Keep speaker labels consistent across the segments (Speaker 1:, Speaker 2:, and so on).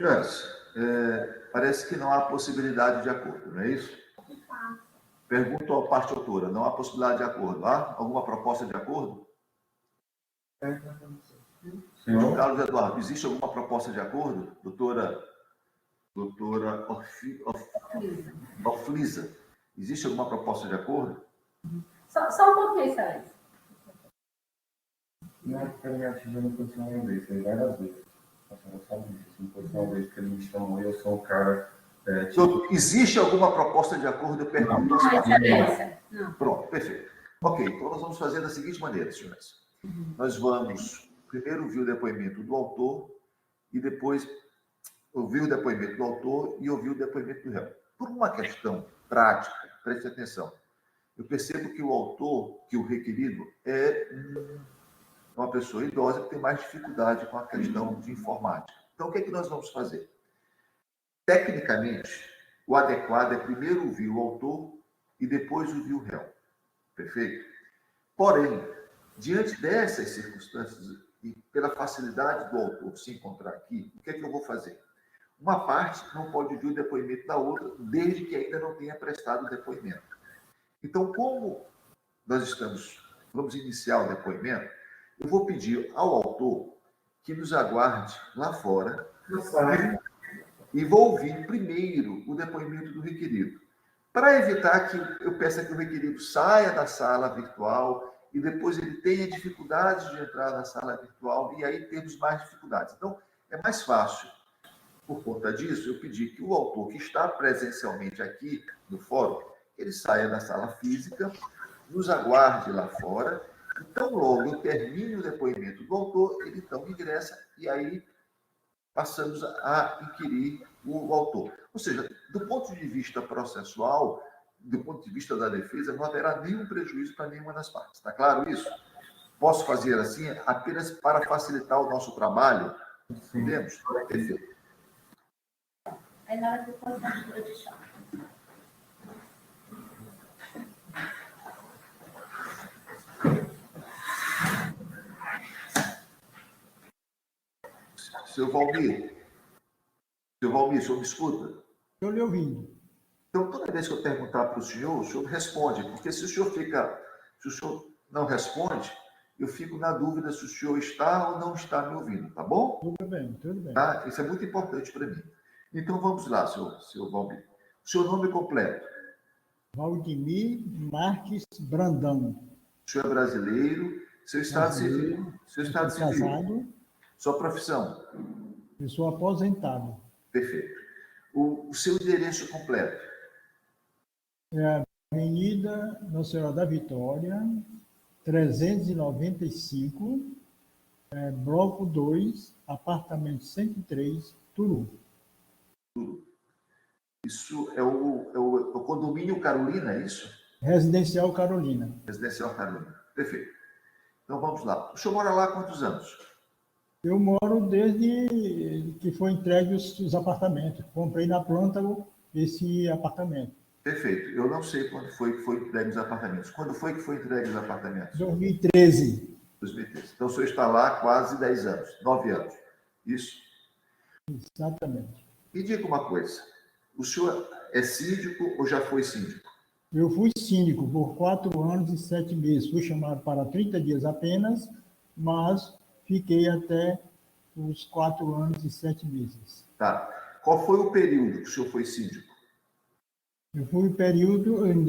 Speaker 1: Jones, parece que não há possibilidade de acordo, não é isso? Pergunto à parte autora, não há possibilidade de acordo. Há alguma proposta de acordo? Senhor Carlos Eduardo, existe alguma proposta de acordo? Doutora Oflisa, existe alguma proposta de acordo?
Speaker 2: Só um pouquinho, Sérgio.
Speaker 3: Não é porque ele me atingiu no posicionamento dele, foi várias vezes. A senhora sabe disso. No posicionamento que ele me chamou, eu sou um cara...
Speaker 1: Existe alguma proposta de acordo? Eu pergunto às
Speaker 2: partes.
Speaker 1: Pronto, perfeito. Ok, então nós vamos fazer da seguinte maneira, senhores. Nós vamos primeiro ouvir o depoimento do autor e depois ouvir o depoimento do autor e ouvir o depoimento do réu. Por uma questão prática, preste atenção. Eu percebo que o autor, que o requerido, é uma pessoa idosa que tem mais dificuldade com a questão de informática. Então, o que é que nós vamos fazer? Tecnicamente, o adequado é primeiro ouvir o autor e depois ouvir o réu. Perfeito? Porém, diante dessas circunstâncias e pela facilidade do autor se encontrar aqui, o que é que eu vou fazer? Uma parte não pode ouvir o depoimento da outra, desde que ainda não tenha prestado o depoimento. Então, como nós vamos iniciar o depoimento, eu vou pedir ao autor que nos aguarde lá fora e vou ouvir primeiro o depoimento do requerido, para evitar que eu peça que o requerido saia da sala virtual e depois ele tenha dificuldades de entrar na sala virtual e aí temos mais dificuldades. Então, é mais fácil. Por conta disso, eu pedi que o autor que está presencialmente aqui no fórum, ele saia da sala física, nos aguarde lá fora, então logo eu termine o depoimento do autor, ele então ingressa e aí passamos a inquirir o autor. Ou seja, do ponto de vista processual, do ponto de vista da defesa, não haverá nenhum prejuízo para nenhuma das partes. Está claro isso? Posso fazer assim apenas para facilitar o nosso trabalho? Podemos? Perfeito.
Speaker 2: Aí na hora que eu posso dar de chá.
Speaker 1: Seu Valmir, o senhor me escuta?
Speaker 4: Estou lhe ouvindo.
Speaker 1: Então, toda vez que eu perguntar para o senhor responde, porque se o senhor não responde, eu fico na dúvida se o senhor está ou não está me ouvindo, tá bom?
Speaker 4: Tudo bem, tudo bem.
Speaker 1: Tá? Isso é muito importante para mim. Então, vamos lá, senhor Valmir. O seu nome completo?
Speaker 4: Valdemir Marques Brandão.
Speaker 1: O senhor é brasileiro, seu estado civil. Seu estado civil.
Speaker 4: Casado.
Speaker 1: Sua profissão?
Speaker 4: Eu sou aposentado.
Speaker 1: Perfeito. O seu endereço completo?
Speaker 4: É a Avenida Nossa Senhora da Vitória, 395, Bloco 2, apartamento 103, Turu.
Speaker 1: Isso é o condomínio Carolina, é isso?
Speaker 4: Residencial Carolina.
Speaker 1: Residencial Carolina. Perfeito. Então, vamos lá. O senhor mora lá há quantos anos?
Speaker 4: Eu moro desde que foi entregue os apartamentos. Comprei na planta esse apartamento.
Speaker 1: Perfeito. Eu não sei quando foi que foi entregue os apartamentos. Quando foi que foi entregue os apartamentos?
Speaker 4: 2013.
Speaker 1: 2013. Então, o senhor está lá há quase 10 anos, 9 anos. Isso?
Speaker 4: Exatamente.
Speaker 1: Me diga uma coisa. O senhor é síndico ou já foi síndico?
Speaker 4: Eu fui síndico por 4 anos e 7 meses. Fui chamado para 30 dias apenas, mas fiquei até os 4 anos e 7 meses.
Speaker 1: Tá. Qual foi o período que o senhor foi síndico?
Speaker 4: Eu fui em 2 períodos. Em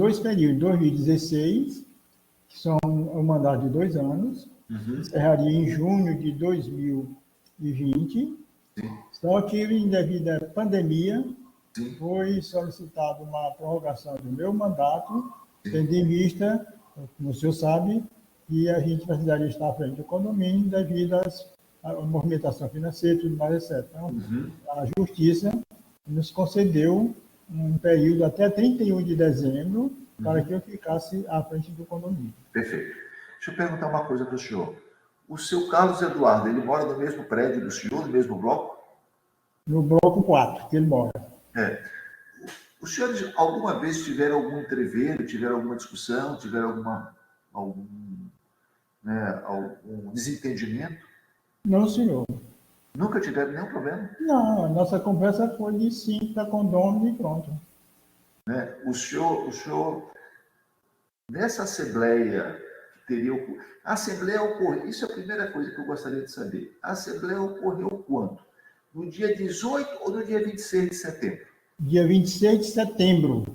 Speaker 4: 2016, que são um mandato de 2 anos, encerraria em junho de 2020.
Speaker 1: Sim.
Speaker 4: Só que, devido à pandemia,
Speaker 1: Sim.
Speaker 4: foi solicitada uma prorrogação do meu mandato, tendo em vista, como o senhor sabe, que a gente precisaria estar à frente do condomínio devido à movimentação financeira e tudo mais, etc. Então, a Justiça nos concedeu um período até 31 de dezembro para que eu ficasse à frente do condomínio.
Speaker 1: Perfeito. Deixa eu perguntar uma coisa para o senhor. O seu Carlos Eduardo, ele mora no mesmo prédio do senhor, no mesmo bloco?
Speaker 4: No bloco 4, que ele mora.
Speaker 1: Os senhores alguma vez tiveram algum entreveiro, tiveram alguma discussão, tiveram algum desentendimento?
Speaker 4: Não, senhor.
Speaker 1: Nunca tiveram nenhum problema?
Speaker 4: Não, a nossa conversa foi de sim para condômino e pronto.
Speaker 1: Né? O senhor, nessa assembleia que teria ocorrido, a assembleia ocorreu, isso é a primeira coisa que eu gostaria de saber. A assembleia ocorreu quando? No dia 18 ou no dia 26 de setembro?
Speaker 4: Dia 26 de setembro,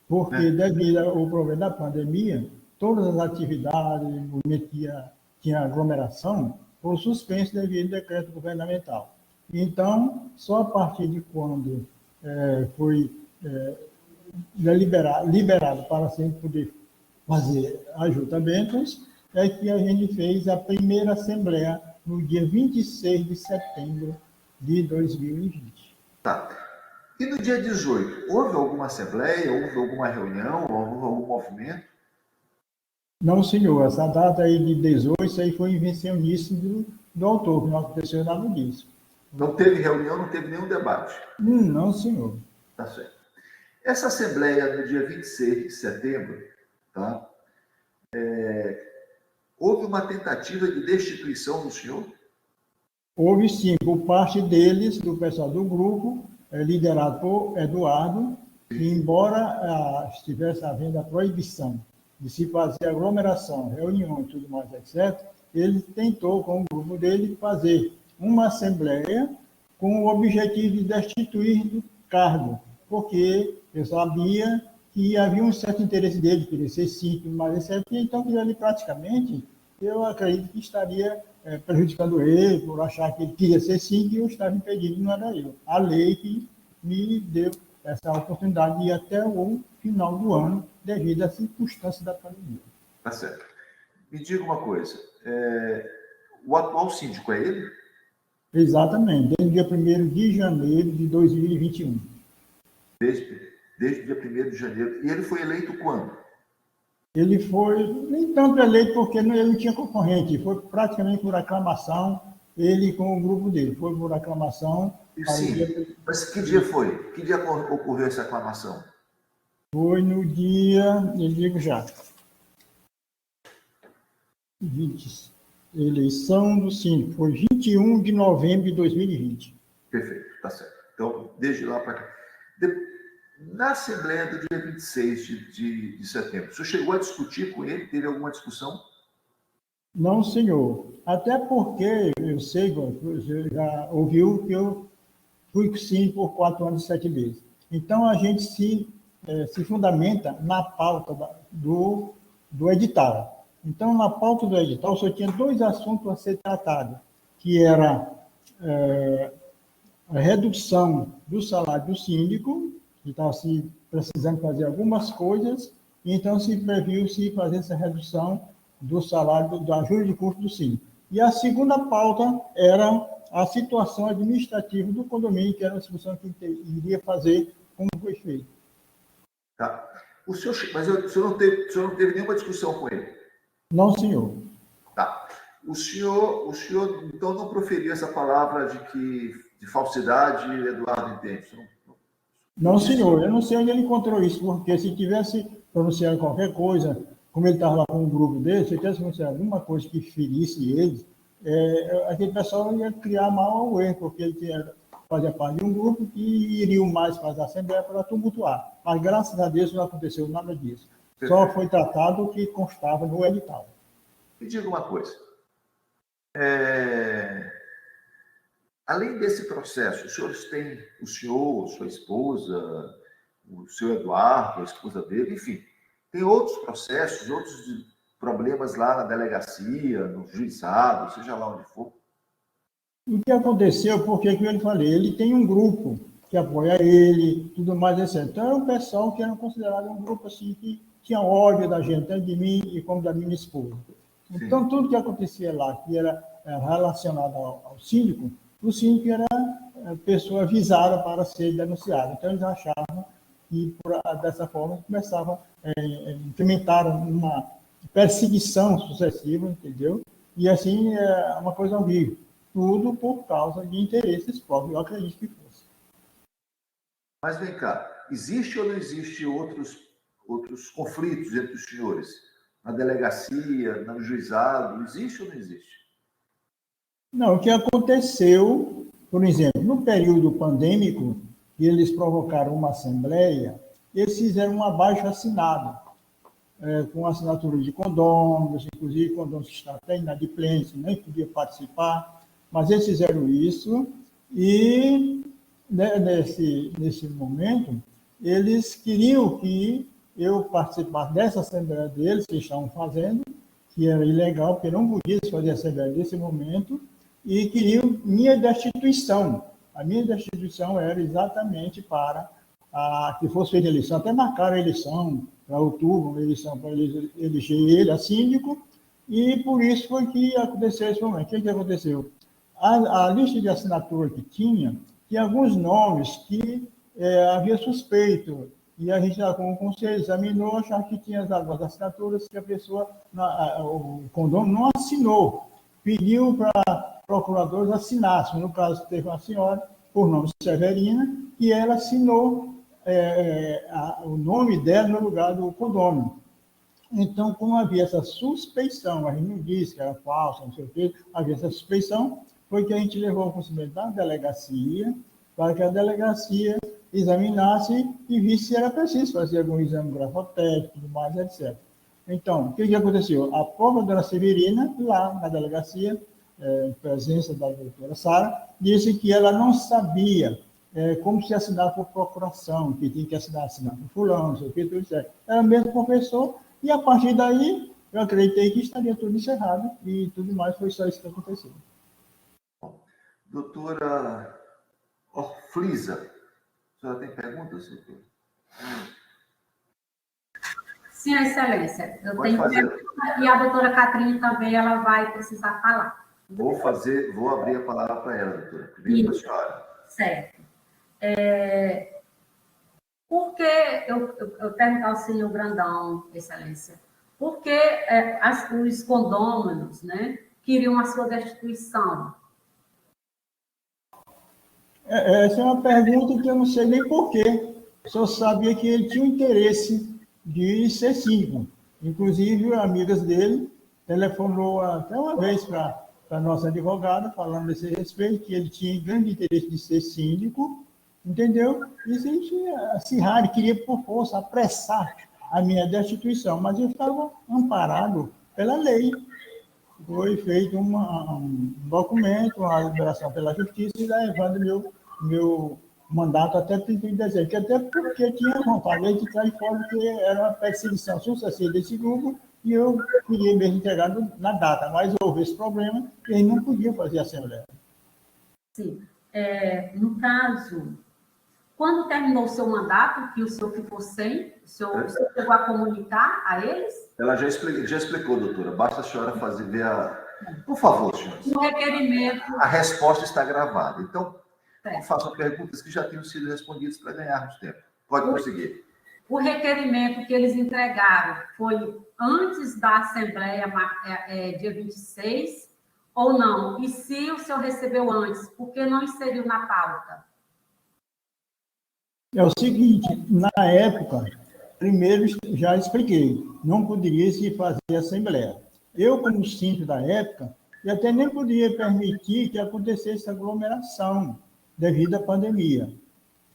Speaker 4: porque
Speaker 1: Né?
Speaker 4: devido ao problema da pandemia, todas as atividades, tinha aglomeração, foram suspensas devido ao decreto governamental. Então, só a partir de quando foi liberado para sempre poder fazer ajuntamentos, é que a gente fez a primeira assembleia no dia 26 de setembro de 2020.
Speaker 1: Tá. E no dia 18, houve alguma assembleia, houve alguma reunião, houve algum movimento?
Speaker 4: Não, senhor, essa data aí de 18, isso aí foi invencionice do autor, que não aconteceu nada disso.
Speaker 1: Não teve reunião, não teve nenhum debate.
Speaker 4: Não, senhor.
Speaker 1: Tá certo. Essa assembleia, no dia 26 de setembro, tá? Houve uma tentativa de destituição do senhor?
Speaker 4: Houve sim, por parte deles, do pessoal do grupo, liderado por Eduardo, que embora estivesse havendo a proibição de se fazer aglomeração, reunião e tudo mais, etc., ele tentou, com o grupo dele, fazer uma assembleia com o objetivo de destituir do cargo, porque eu sabia que havia um certo interesse dele, querer ser síndico, mas etc., então ele praticamente, eu acredito que estaria prejudicando ele, por achar que ele queria ser síndico e eu estava impedindo, não era eu. A lei que me deu essa oportunidade de ir até o final do ano, devido às circunstâncias da pandemia.
Speaker 1: Tá certo. Me diga uma coisa, o atual síndico é ele?
Speaker 4: Exatamente, desde o dia 1º de janeiro de 2021.
Speaker 1: Desde o dia 1º de janeiro. E ele foi eleito quando?
Speaker 4: Ele foi, nem tanto eleito, porque ele não tinha concorrente, foi praticamente por aclamação, ele com o grupo dele, foi por aclamação.
Speaker 1: Sim, mas que dia foi? Que dia ocorreu essa aclamação?
Speaker 4: Foi no dia, eu digo já, 20, eleição do síndico, foi 21 de novembro de 2020.
Speaker 1: Perfeito, tá certo. Então, desde lá para cá. Na Assembleia do dia 26 de setembro, o senhor chegou a discutir com ele? Teve alguma discussão?
Speaker 4: Não, senhor. Até porque eu sei, você já ouviu que eu fui síndico por 4 anos e 7 meses. Então, a gente se fundamenta na pauta do edital. Então, na pauta do edital, só tinha 2 assuntos a ser tratados, que era a redução do salário do síndico, que estava se precisando fazer algumas coisas, e então se previu se fazer essa redução do salário, da ajuda de custo do síndico. E a segunda pauta era a situação administrativa do condomínio, que era uma discussão que iria fazer como foi feito.
Speaker 1: Tá. Mas o senhor não teve nenhuma discussão com ele?
Speaker 4: Não, senhor.
Speaker 1: Tá. O senhor, então, não proferiu essa palavra de falsidade, Eduardo entende?
Speaker 4: Não, senhor. Eu não sei onde ele encontrou isso, porque se tivesse pronunciado qualquer coisa, como ele estava lá com um grupo dele, se tivesse pronunciado alguma coisa que ferisse ele, aquele pessoal ia criar mal ao erro, porque ele fazia parte de um grupo que iriam mais fazer a Assembleia para tumultuar. Mas, graças a Deus, não aconteceu nada disso. Só foi tratado o que constava no edital.
Speaker 1: Me diga uma coisa. Além desse processo, o senhor, sua esposa, o seu Eduardo, a esposa dele, enfim, tem outros processos, outros problemas lá na delegacia, no juizado, seja lá onde for?
Speaker 4: O que aconteceu, porque que eu falei, ele tem um grupo que apoia ele, tudo mais, etc. Então, é um pessoal que era considerado um grupo assim, que tinha ódio da gente, tanto de mim e como da minha esposa. Então, sim, tudo que acontecia lá, que era relacionado ao síndico, o síndico era a pessoa avisada para ser denunciado. Então, eles achavam que, dessa forma, começavam a implementar uma perseguição sucessiva, entendeu? E, assim, é uma coisa horrível. Tudo por causa de interesses próprios, eu acredito que fosse.
Speaker 1: Mas vem cá, existe ou não existe outros conflitos entre os senhores? Na delegacia, no juizado, existe ou não existe?
Speaker 4: Não, o que aconteceu por exemplo, no período pandêmico, que eles provocaram uma assembleia, eles fizeram um abaixo-assinado, com assinatura de condôminos, inclusive condôminos que estavam até inadimplentes, nem podia participar, mas eles fizeram isso e, né, nesse momento, eles queriam que eu participasse dessa assembleia deles, que estavam fazendo, que era ilegal, porque não podia se fazer assembleia nesse momento, e queriam minha destituição. A minha destituição era exatamente para que fosse feita a eleição, até marcaram a eleição para outubro, uma eleição para eleger ele a síndico, e por isso foi que aconteceu esse momento. O que aconteceu? A lista de assinatura que tinha alguns nomes que havia suspeito, e a gente, como o conselho, examinou, achava que tinha algumas assinaturas que a pessoa, o condômino não assinou, pediu para procuradores assinassem. No caso, teve uma senhora, por nome Severina, e ela assinou o nome dela no lugar do condômino. Então, como havia essa suspeição, a gente não disse que era falsa, não sei o quê, havia essa suspeição, foi que a gente levou o conhecimento da delegacia, para que a delegacia examinasse e visse se era preciso fazer algum exame grafotécnico, tudo mais, etc. Então, o que aconteceu? A própria dona Severina, lá na delegacia, em presença da doutora Sara, disse que ela não sabia como se assinar por procuração, que tinha que assinar por fulano, não sei o que, tudo certo. Era mesmo professor, e a partir daí, eu acreditei que estaria tudo encerrado, e tudo mais, foi só isso que aconteceu.
Speaker 1: Doutora Orflisa, a senhora tem perguntas, doutora?
Speaker 2: Sim, Excelência. Eu
Speaker 1: Pode
Speaker 2: tenho
Speaker 1: fazer.
Speaker 2: pergunta, e a doutora Catrine também ela vai precisar falar.
Speaker 1: Vou abrir a palavra para ela, doutora. Primeiro para a senhora.
Speaker 2: Certo. Por que, eu pergunto ao senhor Brandão, Excelência, por que os condôminos, né, queriam a sua destituição?
Speaker 4: Essa é uma pergunta que eu não sei nem porquê. Só sabia que ele tinha um interesse de ser síndico. Inclusive, amigas dele telefonou até uma vez para a nossa advogada, falando desse respeito, que ele tinha grande interesse de ser síndico, entendeu? E se acirrar, queria por força apressar a minha destituição, mas eu estava amparado pela lei. Foi feito um documento, uma liberação pela justiça, e levando meu mandato até 31 de dezembro, que até porque tinha vontade de ficar de fora, porque era uma perseguição sucessiva desse grupo, e eu queria mesmo entregar na data, mas houve esse problema, e ele não podia fazer a assembleia.
Speaker 2: Sim. No caso, quando terminou o seu mandato, que o senhor ficou sem, o senhor chegou a comunicar a eles?
Speaker 1: Ela já explicou, doutora. Basta a senhora ver Por favor, senhora.
Speaker 2: O requerimento...
Speaker 1: A resposta está gravada. Então,
Speaker 2: certo.
Speaker 1: façam perguntas que já tenham sido respondidas para ganharmos tempo. Pode prosseguir.
Speaker 2: O requerimento que eles entregaram foi antes da Assembleia, dia 26, ou não? E se o senhor recebeu antes, por que não inseriu na pauta?
Speaker 4: É o seguinte, na época, primeiro já expliquei, não poderia se fazer assembleia. Eu, como síndico da época, eu até nem podia permitir que acontecesse aglomeração devido à pandemia.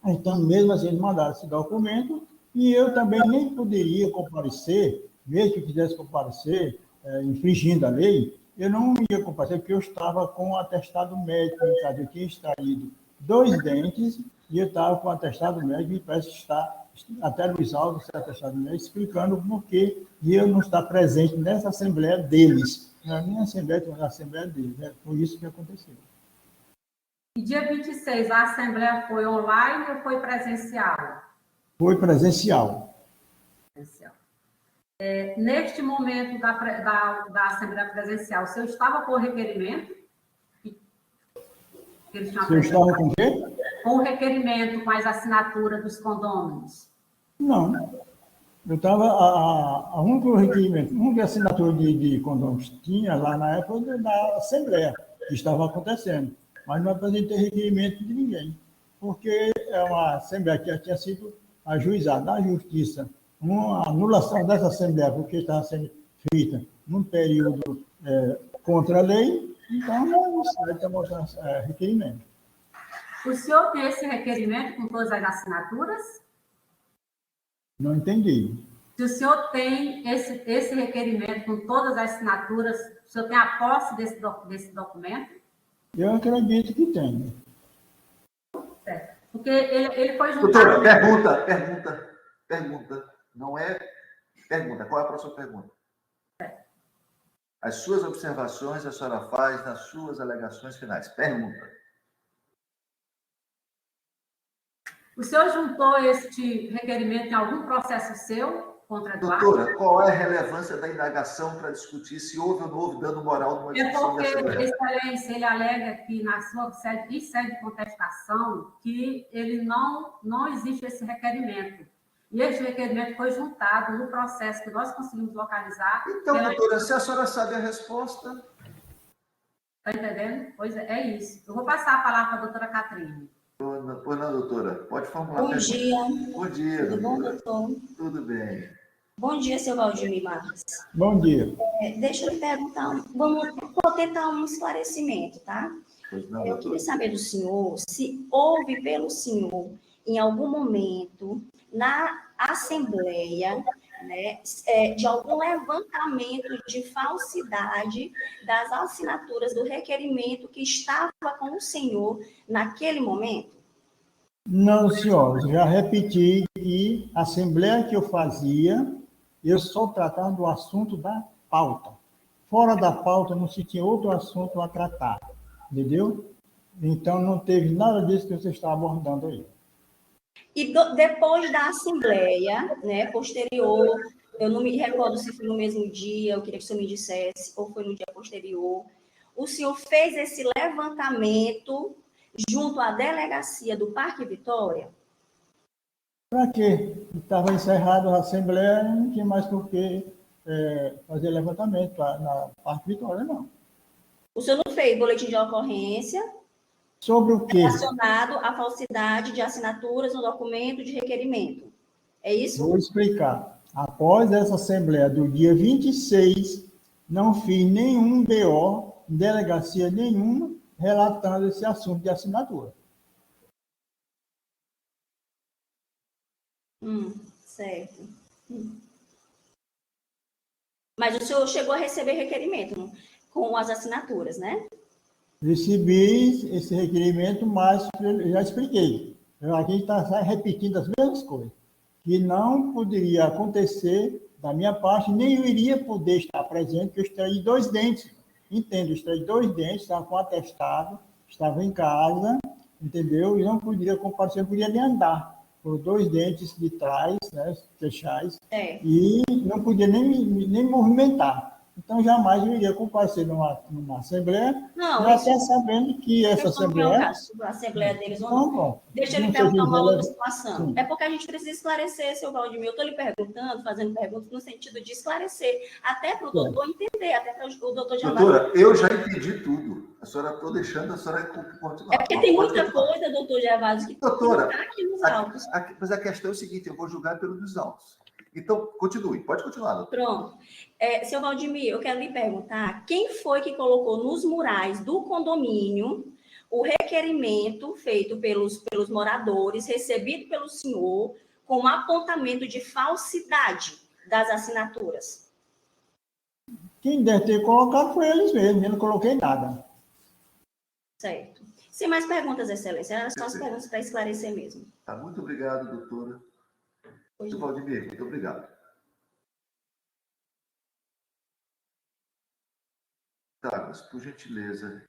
Speaker 4: Então, mesmo assim, eles mandaram esse documento e eu também nem poderia comparecer, mesmo que eu quisesse comparecer, infringindo a lei, eu não ia comparecer porque eu estava com um atestado médico, no caso, eu tinha extraído 2 dentes e eu estava com um atestado médico e parece que está até Luiz Alves, esse atestado médico, explicando o porquê de eu não estar presente nessa assembleia deles. Não é minha assembleia, mas a assembleia deles. Foi isso que aconteceu.
Speaker 2: E dia 26, a assembleia foi online ou foi presencial?
Speaker 4: Foi presencial.
Speaker 2: Presencial. Neste momento da assembleia presencial, o senhor estava com o requerimento?
Speaker 4: Você estava com o quê?
Speaker 2: Com o requerimento, com as assinaturas dos condôminos?
Speaker 4: Não. Eu estava... A única requerimento, a única assinatura de condôminos tinha lá na época da Assembleia, que estava acontecendo. Mas não apresentei requerimento de ninguém, porque é uma Assembleia que já tinha sido ajuizada na Justiça. Uma anulação dessa Assembleia, porque estava sendo feita num período contra a lei, então não sai de mostrar requerimento.
Speaker 2: O senhor tem esse requerimento com todas as assinaturas?
Speaker 4: Não entendi.
Speaker 2: Se o senhor tem esse requerimento com todas as assinaturas, o senhor tem a posse desse documento?
Speaker 4: Eu acredito que tem.
Speaker 2: Certo. Porque ele foi juntado...
Speaker 1: Doutora, pergunta. Não é pergunta. Qual é a próxima pergunta?
Speaker 2: Certo.
Speaker 1: As suas observações a senhora faz nas suas alegações finais. Pergunta.
Speaker 2: O senhor juntou este requerimento em algum processo seu contra Eduardo?
Speaker 1: Doutora, qual é a relevância da indagação para discutir se houve ou não houve dano moral numa discussão
Speaker 2: É porque,
Speaker 1: dessa?
Speaker 2: Excelência, ele alega que na sua sede de contestação que ele não existe esse requerimento. E esse requerimento foi juntado no processo que nós conseguimos localizar.
Speaker 1: Então, doutora, se a senhora sabe a resposta...
Speaker 2: Está entendendo? Pois é isso. Eu vou passar a palavra para a doutora Catrine.
Speaker 1: Pois não, doutora. Pode formular.
Speaker 5: Bom dia.
Speaker 1: Bom dia,
Speaker 5: tudo bom,
Speaker 1: doutora?
Speaker 5: doutor?
Speaker 1: Tudo bem.
Speaker 5: Bom dia, seu Valdemir Marques.
Speaker 4: Bom dia.
Speaker 5: Deixa eu lhe perguntar, vou tentar um esclarecimento, tá?
Speaker 1: Pois não,
Speaker 5: Eu queria saber do senhor se houve pelo senhor, em algum momento, na Assembleia, né, de algum levantamento de falsidade das assinaturas do requerimento que estava com o senhor naquele momento?
Speaker 4: Não, senhor, já repeti que a assembleia que eu fazia, eu só tratava do assunto da pauta. Fora da pauta não se tinha outro assunto a tratar, entendeu? Então não teve nada disso que você está abordando aí.
Speaker 5: E depois da Assembleia, né, posterior, eu não me recordo se foi no mesmo dia, eu queria que o senhor me dissesse, ou foi no dia posterior, o senhor fez esse levantamento junto à delegacia do Parque Vitória?
Speaker 4: Para quê? Estava encerrada a Assembleia, não tinha mais por que fazer levantamento na Parque Vitória, não.
Speaker 5: O senhor não fez boletim de ocorrência
Speaker 4: Sobre o quê?
Speaker 5: relacionado à falsidade de assinaturas no documento de requerimento? É isso?
Speaker 4: Vou explicar. Após essa Assembleia do dia 26, não fiz nenhum BO, delegacia nenhuma, relatando esse assunto de assinatura.
Speaker 5: Certo. Mas o senhor chegou a receber requerimento com as assinaturas, né?
Speaker 4: Recebi esse requerimento, mas eu já expliquei. Aqui está repetindo as mesmas coisas. Que não poderia acontecer da minha parte, nem eu iria poder estar presente, porque eu extraí 2 dentes. Entendo, eu extraí 2 dentes, estava com atestado, estava em casa, entendeu? E não poderia comparecer, não podia nem andar, por 2 dentes de trás, né, queixais, e não podia nem movimentar. Então, jamais eu iria comparecer numa Assembleia, até sabendo que essa Assembleia...
Speaker 5: A Assembleia deles ou
Speaker 4: Não,
Speaker 5: não. Deixa eu lhe perguntar uma outra situação. Sim. É porque a gente precisa esclarecer, seu Valdemir. Eu estou lhe perguntando, fazendo perguntas no sentido de esclarecer, até para o doutor entender, até para o doutor já...
Speaker 1: Doutora, eu já entendi tudo. A senhora estou deixando a senhora continuar.
Speaker 5: É porque tem muita coisa, doutor Gervásio, que
Speaker 1: doutora,
Speaker 5: está aqui nos autos.
Speaker 1: Mas a questão é o seguinte, eu vou julgar pelos autos. Então, continue. Pode continuar, doutora.
Speaker 5: Pronto. Seu Valdemir, eu quero lhe perguntar, quem foi que colocou nos murais do condomínio o requerimento feito pelos moradores, recebido pelo senhor, com apontamento de falsidade das assinaturas?
Speaker 4: Quem deve ter colocado foi eles mesmos, eu não coloquei nada.
Speaker 5: Certo. Sem mais perguntas, Excelência, eram só as perguntas para esclarecer mesmo.
Speaker 1: Tá, muito obrigado, doutora. Seu Valdemir, muito obrigado. Tá, mas por gentileza.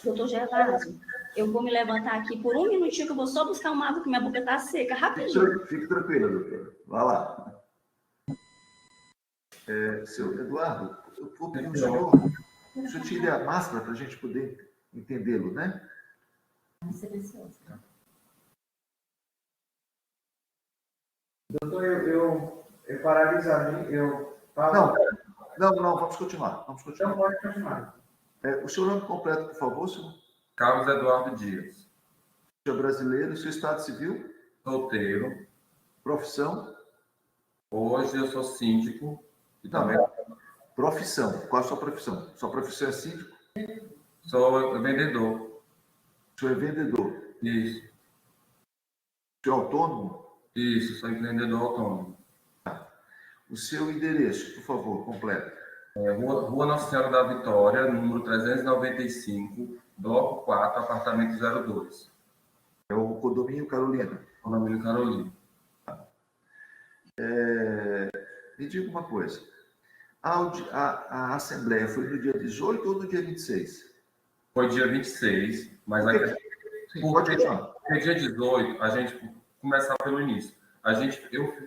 Speaker 5: Doutor Gervásio, eu vou me levantar aqui por 1 minutinho, que eu vou só buscar uma água, que minha boca está seca, rapidinho.
Speaker 1: Fique tranquila, doutora. Vá lá. Seu Eduardo, eu vou pedir o senhor O senhor tire a máscara para a gente poder entendê-lo, né?
Speaker 2: Silencioso.
Speaker 3: Doutor, eu paraliso ali, eu falo.
Speaker 1: Não, vamos continuar.
Speaker 3: Não pode continuar.
Speaker 1: O seu nome completo, por favor, senhor?
Speaker 6: Carlos Eduardo Dias.
Speaker 1: O senhor é brasileiro, seu estado civil?
Speaker 6: Solteiro.
Speaker 1: Profissão?
Speaker 6: Hoje eu sou síndico. E também
Speaker 1: Profissão. Qual é a sua profissão? Sua profissão é síndico?
Speaker 6: sou vendedor.
Speaker 1: O senhor é vendedor?
Speaker 6: Isso.
Speaker 1: O senhor é autônomo?
Speaker 6: Isso, sou vendedor autônomo.
Speaker 1: O seu endereço, por favor, completo.
Speaker 6: Rua Nossa Senhora da Vitória, número 395, bloco 4, apartamento 02.
Speaker 1: É o Condomínio Carolina.
Speaker 6: Condomínio Carolina.
Speaker 1: Me diga uma coisa. A Assembleia foi no dia 18 ou no dia 26?
Speaker 6: Foi dia 26, mas
Speaker 1: Pode continuar.
Speaker 6: porque dia 18, a gente começar pelo início.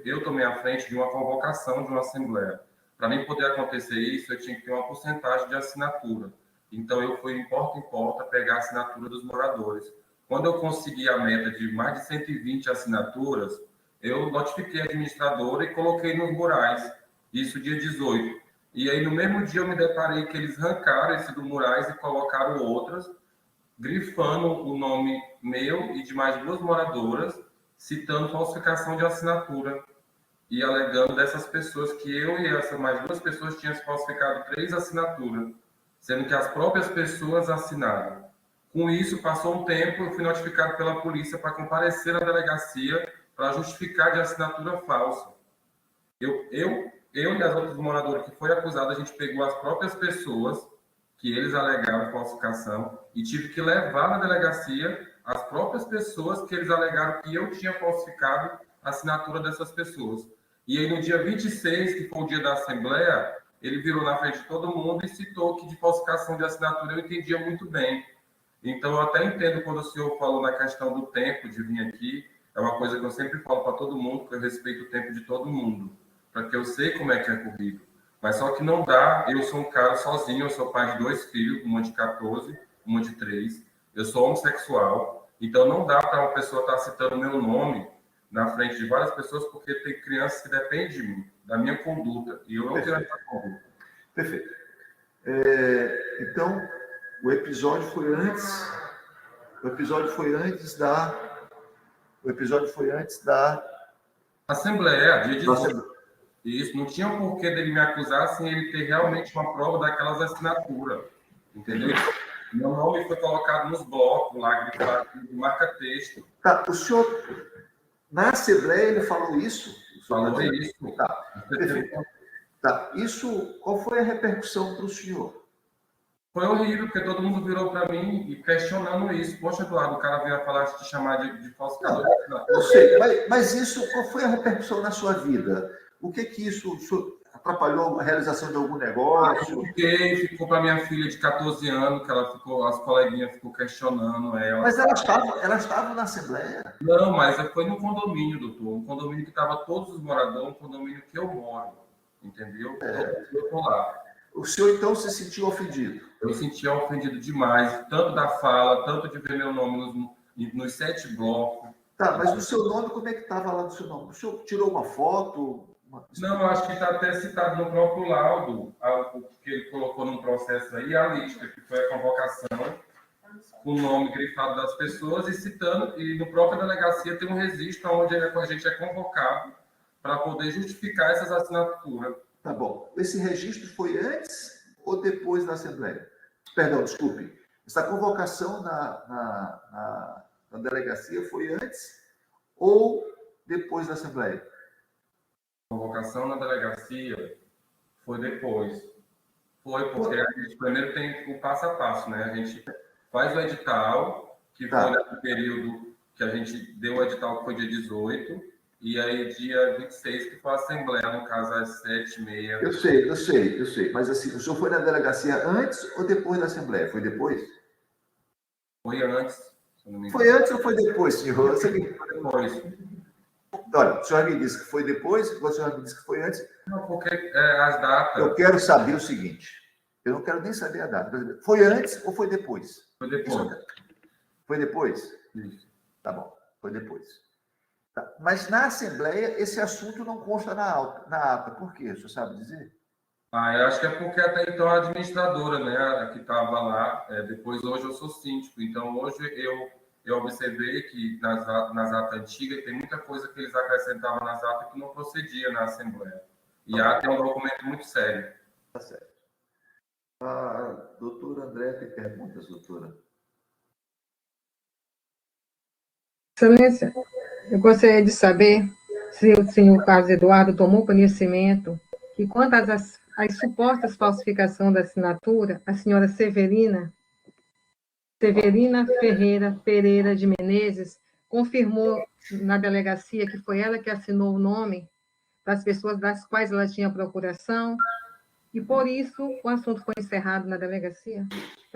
Speaker 6: Eu tomei a frente de uma convocação de uma Assembleia. Para mim poder acontecer isso, eu tinha que ter uma porcentagem de assinatura. Então, eu fui em porta pegar a assinatura dos moradores. Quando eu consegui a meta de mais de 120 assinaturas, eu notifiquei a administradora e coloquei nos murais. Isso dia 18. E aí, no mesmo dia, eu me deparei que eles arrancaram esse do murais e colocaram outras, grifando o nome meu e de mais 2 moradoras, citando falsificação de assinatura e alegando dessas pessoas que eu e essas mais 2 pessoas tinham falsificado 3 assinaturas, sendo que as próprias pessoas assinaram. Com isso, passou um tempo, eu fui notificado pela polícia para comparecer à delegacia para justificar de assinatura falsa. Eu e as outras moradoras que foi acusada, a gente pegou as próprias pessoas que eles alegaram falsificação e tive que levar na delegacia as próprias pessoas que eles alegaram que eu tinha falsificado a assinatura dessas pessoas. E aí, no dia 26, que foi o dia da Assembleia, ele virou na frente de todo mundo e citou que de falsificação de assinatura eu entendia muito bem. Então, eu até entendo quando o senhor falou na questão do tempo de vir aqui, é uma coisa que eu sempre falo para todo mundo, que eu respeito o tempo de todo mundo, porque eu sei como é que é corrido. Mas só que não dá, eu sou um cara sozinho, eu sou pai de 2 filhos, uma de 14, uma de 3, eu sou homossexual, então não dá para uma pessoa estar citando meu nome na frente de várias pessoas, porque tem crianças que dependem de mim, da minha conduta, e eu não tenho essa conduta.
Speaker 1: Perfeito. Então, o episódio foi antes da
Speaker 6: Assembleia, dia 18. Isso, não tinha um porquê dele me acusar sem ele ter realmente uma prova daquelas assinaturas, entendeu? Meu nome foi colocado nos blocos lá, grifado, marca-texto.
Speaker 1: Tá, o senhor, na Assembleia, ele falou isso?
Speaker 6: Falou isso.
Speaker 1: Tá, perfeito. Tá, isso, qual foi a repercussão para o senhor?
Speaker 6: Foi horrível, porque todo mundo virou para mim e questionando isso. Poxa, Eduardo, o cara veio falar te chamar de falsificador.
Speaker 1: Eu sei, mas isso, qual foi a repercussão na sua vida? O que isso atrapalhou a realização de algum negócio?
Speaker 6: Porque ficou para minha filha de 14 anos, que ela ficou, as coleguinhas ficou questionando ela.
Speaker 1: Mas elas estavam na Assembleia?
Speaker 6: Não, mas foi num condomínio, doutor. Um condomínio que estava todos os moradores, um condomínio que eu moro. Entendeu? Eu tô lá.
Speaker 1: O senhor, então, se sentiu ofendido?
Speaker 6: Eu me sentia ofendido demais, tanto da fala, tanto de ver meu nome nos 7 blocos.
Speaker 1: Tá, mas o seu nome, como é que estava lá no seu nome? O senhor tirou uma foto?
Speaker 6: Não, eu acho que está até citado no próprio laudo, que ele colocou num processo aí, a lista, que foi a convocação, com o nome grifado das pessoas e citando, e no próprio delegacia tem um registro onde a gente é convocado para poder justificar essas assinaturas.
Speaker 1: Tá bom. Esse registro foi antes ou depois da Assembleia? Perdão, desculpe. Essa convocação na delegacia foi antes ou depois da Assembleia?
Speaker 6: A convocação na delegacia foi depois. Foi porque a gente primeiro tem o passo a passo, né? A gente faz o edital, que foi no período que a gente deu o edital, que foi dia 18, e aí dia 26, que foi a Assembleia, no caso, às 7h30.
Speaker 1: Eu sei. Mas assim, o senhor foi na delegacia antes ou depois da Assembleia? Foi depois?
Speaker 6: Foi antes, se não me engano.
Speaker 1: Foi antes ou foi depois, senhor?
Speaker 6: Foi depois.
Speaker 1: Olha, o senhor me disse que foi depois, o senhor me disse que foi antes.
Speaker 6: Não, porque as datas...
Speaker 1: Eu quero saber o seguinte. Eu não quero nem saber a data. Por exemplo, foi antes ou foi depois?
Speaker 6: Foi depois.
Speaker 1: Foi depois?
Speaker 6: Isso.
Speaker 1: Tá bom, foi depois. Tá. Mas na Assembleia, esse assunto não consta na ata. Por quê? O senhor sabe dizer?
Speaker 6: Eu acho que é porque até então a administradora, né, a que estava lá, depois hoje eu sou síndico, então hoje eu observei que nas atas antigas tem muita coisa que eles acrescentavam nas atas que não procedia na Assembleia. E a ata é um documento muito sério.
Speaker 1: Tá certo. A doutora André tem perguntas, doutora?
Speaker 7: Excelência, eu gostaria de saber se o senhor Carlos Eduardo tomou conhecimento que, quanto às supostas falsificações da assinatura, a senhora Severina Ferreira Pereira de Menezes confirmou na delegacia que foi ela que assinou o nome das pessoas das quais ela tinha procuração, e por isso o assunto foi encerrado na delegacia.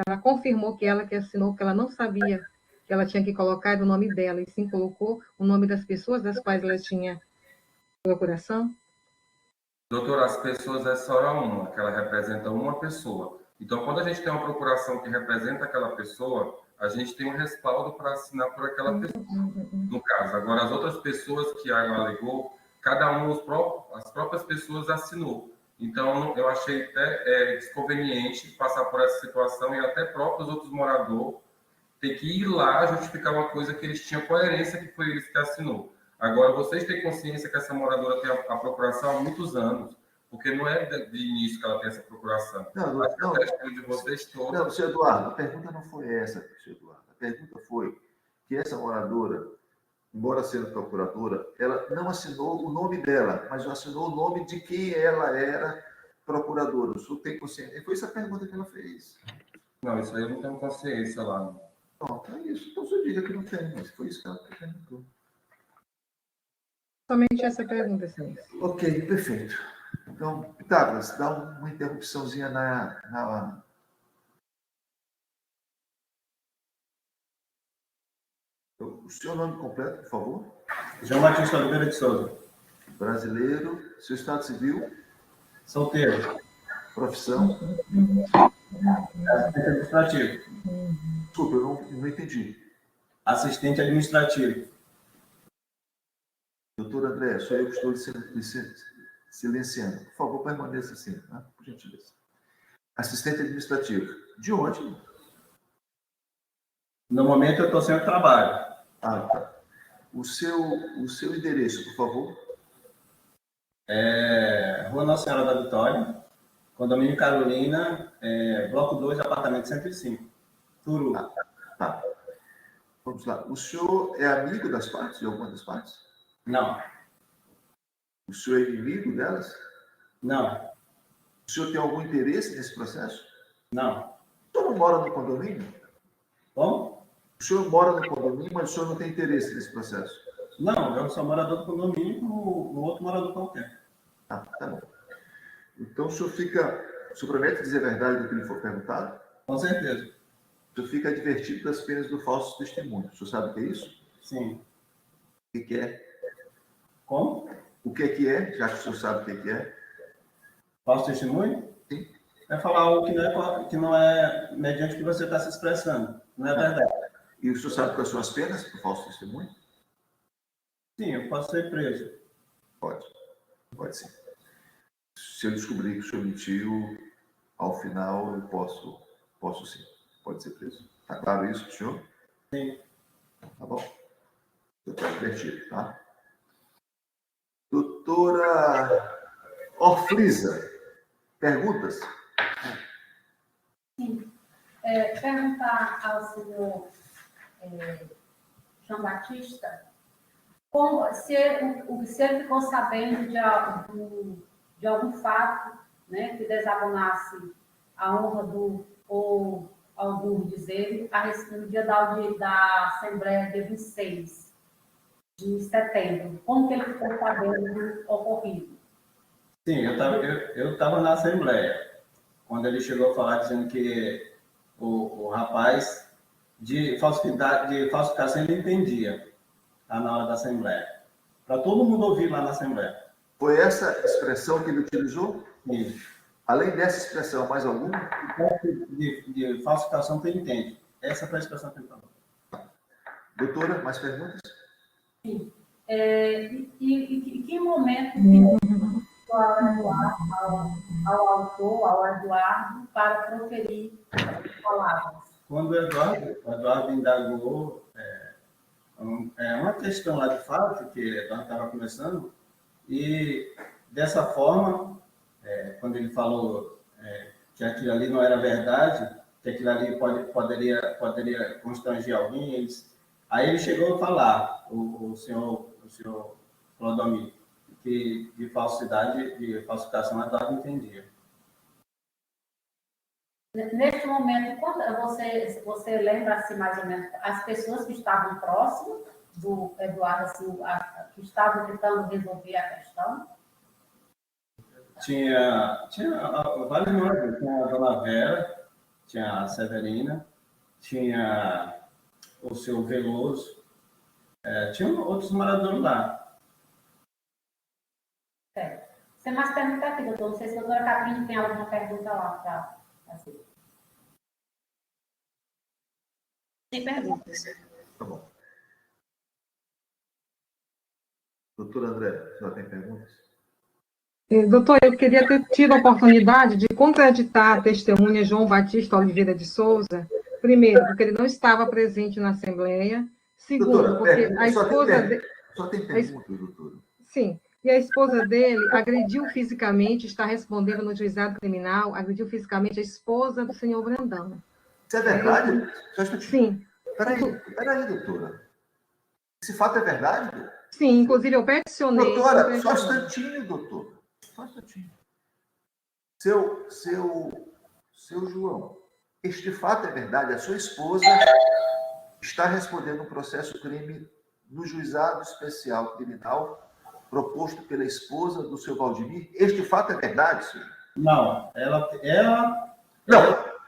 Speaker 7: Ela confirmou que ela que assinou, que ela não sabia que ela tinha que colocar o nome dela, e sim colocou o nome das pessoas das quais ela tinha procuração.
Speaker 6: Doutor, as pessoas é só uma, que ela representa uma pessoa. Então, quando a gente tem uma procuração que representa aquela pessoa, a gente tem um respaldo para assinar por aquela pessoa, no caso. Agora, as outras pessoas que ela alegou, cada um, as próprias pessoas assinou. Então, eu achei até desconveniente passar por essa situação e até próprios outros moradores ter que ir lá justificar uma coisa que eles tinham coerência, que foi eles que assinou. Agora, vocês têm consciência que essa moradora tem a procuração há muitos anos, porque não é de início que ela tem essa procuração.
Speaker 1: Não,
Speaker 6: Acho que a questão de vocês todos...
Speaker 1: Não, senhor Eduardo, a pergunta não foi essa, senhor Eduardo. A pergunta foi que essa moradora, embora sendo procuradora, ela não assinou o nome dela, mas assinou o nome de quem ela era procuradora. O senhor tem consciência? Foi essa a pergunta que ela fez.
Speaker 6: Não, isso aí eu não tenho consciência lá.
Speaker 1: Pronto, é isso. Então o senhor diga que não tem, mas foi isso que ela perguntou.
Speaker 7: Somente essa pergunta, excelência.
Speaker 1: Ok, perfeito. Então, Pitágoras, dá uma interrupçãozinha na... O seu nome completo, por favor?
Speaker 3: João Batista Oliveira de Souza.
Speaker 1: Brasileiro, seu estado civil,
Speaker 3: Solteiro.
Speaker 1: profissão.
Speaker 3: Assistente administrativo.
Speaker 1: Desculpa, eu não entendi.
Speaker 3: Assistente administrativo.
Speaker 1: Doutor André, sou eu que estou silenciando. Por favor, permaneça assim, tá? Por gentileza. Assistente administrativo. De onde?
Speaker 3: No momento eu estou sem trabalho.
Speaker 1: Ah, tá. O seu endereço, por favor.
Speaker 3: Rua Nossa Senhora da Vitória, Condomínio Carolina, Bloco 2, apartamento 105. Turu.
Speaker 1: Tá. Vamos lá. O senhor é amigo das partes, de alguma das partes?
Speaker 3: Não.
Speaker 1: O senhor é inimigo delas?
Speaker 3: Não.
Speaker 1: O senhor tem algum interesse nesse processo?
Speaker 3: Não.
Speaker 1: O senhor não mora no condomínio?
Speaker 3: Como?
Speaker 1: O senhor mora no condomínio, mas o senhor não tem interesse nesse processo?
Speaker 3: Não, eu sou morador do condomínio como o outro morador qualquer.
Speaker 1: Tá bom. Então o senhor promete dizer a verdade do que lhe for perguntado?
Speaker 3: Com certeza.
Speaker 1: O senhor fica advertido das penas do falso testemunho. O senhor sabe o que é isso?
Speaker 3: Sim.
Speaker 1: O que é?
Speaker 3: Como?
Speaker 1: O que é, já que o senhor sabe o que é?
Speaker 3: Falso testemunho?
Speaker 1: Sim.
Speaker 3: É falar algo que não é mediante o que você está se expressando. Não é verdade.
Speaker 1: E o senhor sabe quais são as penas por falso testemunho?
Speaker 3: Sim, eu posso ser preso.
Speaker 1: Pode sim. Se eu descobrir que o senhor mentiu, ao final eu posso sim. Pode ser preso. Está claro isso, senhor?
Speaker 3: Sim.
Speaker 1: Tá bom. Eu estou advertido, tá? Doutora Orflisa, perguntas?
Speaker 2: Sim. Perguntar ao senhor João Batista se ele ficou sabendo de algum fato, né, que desabonasse a honra ou algum dizer no dia da Assembleia, dia 26 de setembro. Como que ele ficou sabendo do ocorrido?
Speaker 3: Sim, eu estava na Assembleia, quando ele chegou a falar dizendo que o rapaz de falsificação ele entendia, tá, na hora da Assembleia. Para todo mundo ouvir lá na Assembleia.
Speaker 1: Foi essa expressão que ele utilizou?
Speaker 3: Isso.
Speaker 1: Além dessa expressão, mais alguma?
Speaker 3: De falsificação penitente. Essa foi a expressão que ele falou.
Speaker 1: Doutora, mais perguntas?
Speaker 2: Sim. E que momento que ao autor, ao Eduardo, para proferir as palavras?
Speaker 3: Quando o Eduardo indagou uma questão lá de fato, que o Eduardo estava conversando, e dessa forma, quando ele falou que aquilo ali não era verdade, que aquilo ali poderia constranger alguém, aí ele chegou a falar, o senhor Clodomir, que de falsificação, o Eduardo entendia.
Speaker 2: Nesse momento, você lembra assim, mais ou menos, as pessoas que estavam próximas do Eduardo, assim, que estavam tentando resolver a questão?
Speaker 3: Tinha vários nomes, tinha a Dona Vera, tinha a Severina, tinha o seu Veloso, tinha outros moradores lá.
Speaker 2: Certo. Você mais pergunta aqui, doutor. Não sei se a doutora Catrine tem alguma pergunta lá para fazer.
Speaker 5: Tem perguntas.
Speaker 1: Tá bom. Doutor André, a senhora tem perguntas?
Speaker 7: Doutor, eu queria ter tido a oportunidade de contraditar a testemunha João Batista Oliveira de Souza, primeiro, porque ele não estava presente na Assembleia, segundo,
Speaker 1: Doutora,
Speaker 7: porque a esposa dele...
Speaker 1: Só tem perguntas, doutora?
Speaker 7: Sim, e a esposa dele agrediu fisicamente, está respondendo no juizado criminal, agrediu fisicamente a esposa do senhor Brandão.
Speaker 1: Isso é verdade?
Speaker 7: Sim.
Speaker 1: Peraí, doutora. Esse fato é verdade?
Speaker 7: Sim, inclusive eu peticionei...
Speaker 1: Doutora, só um instantinho, doutora. Só um instantinho. Seu João, este fato é verdade. A sua esposa está respondendo um processo crime no juizado especial criminal proposto pela esposa do seu Valdemir. Este fato é verdade, senhor?
Speaker 3: Não,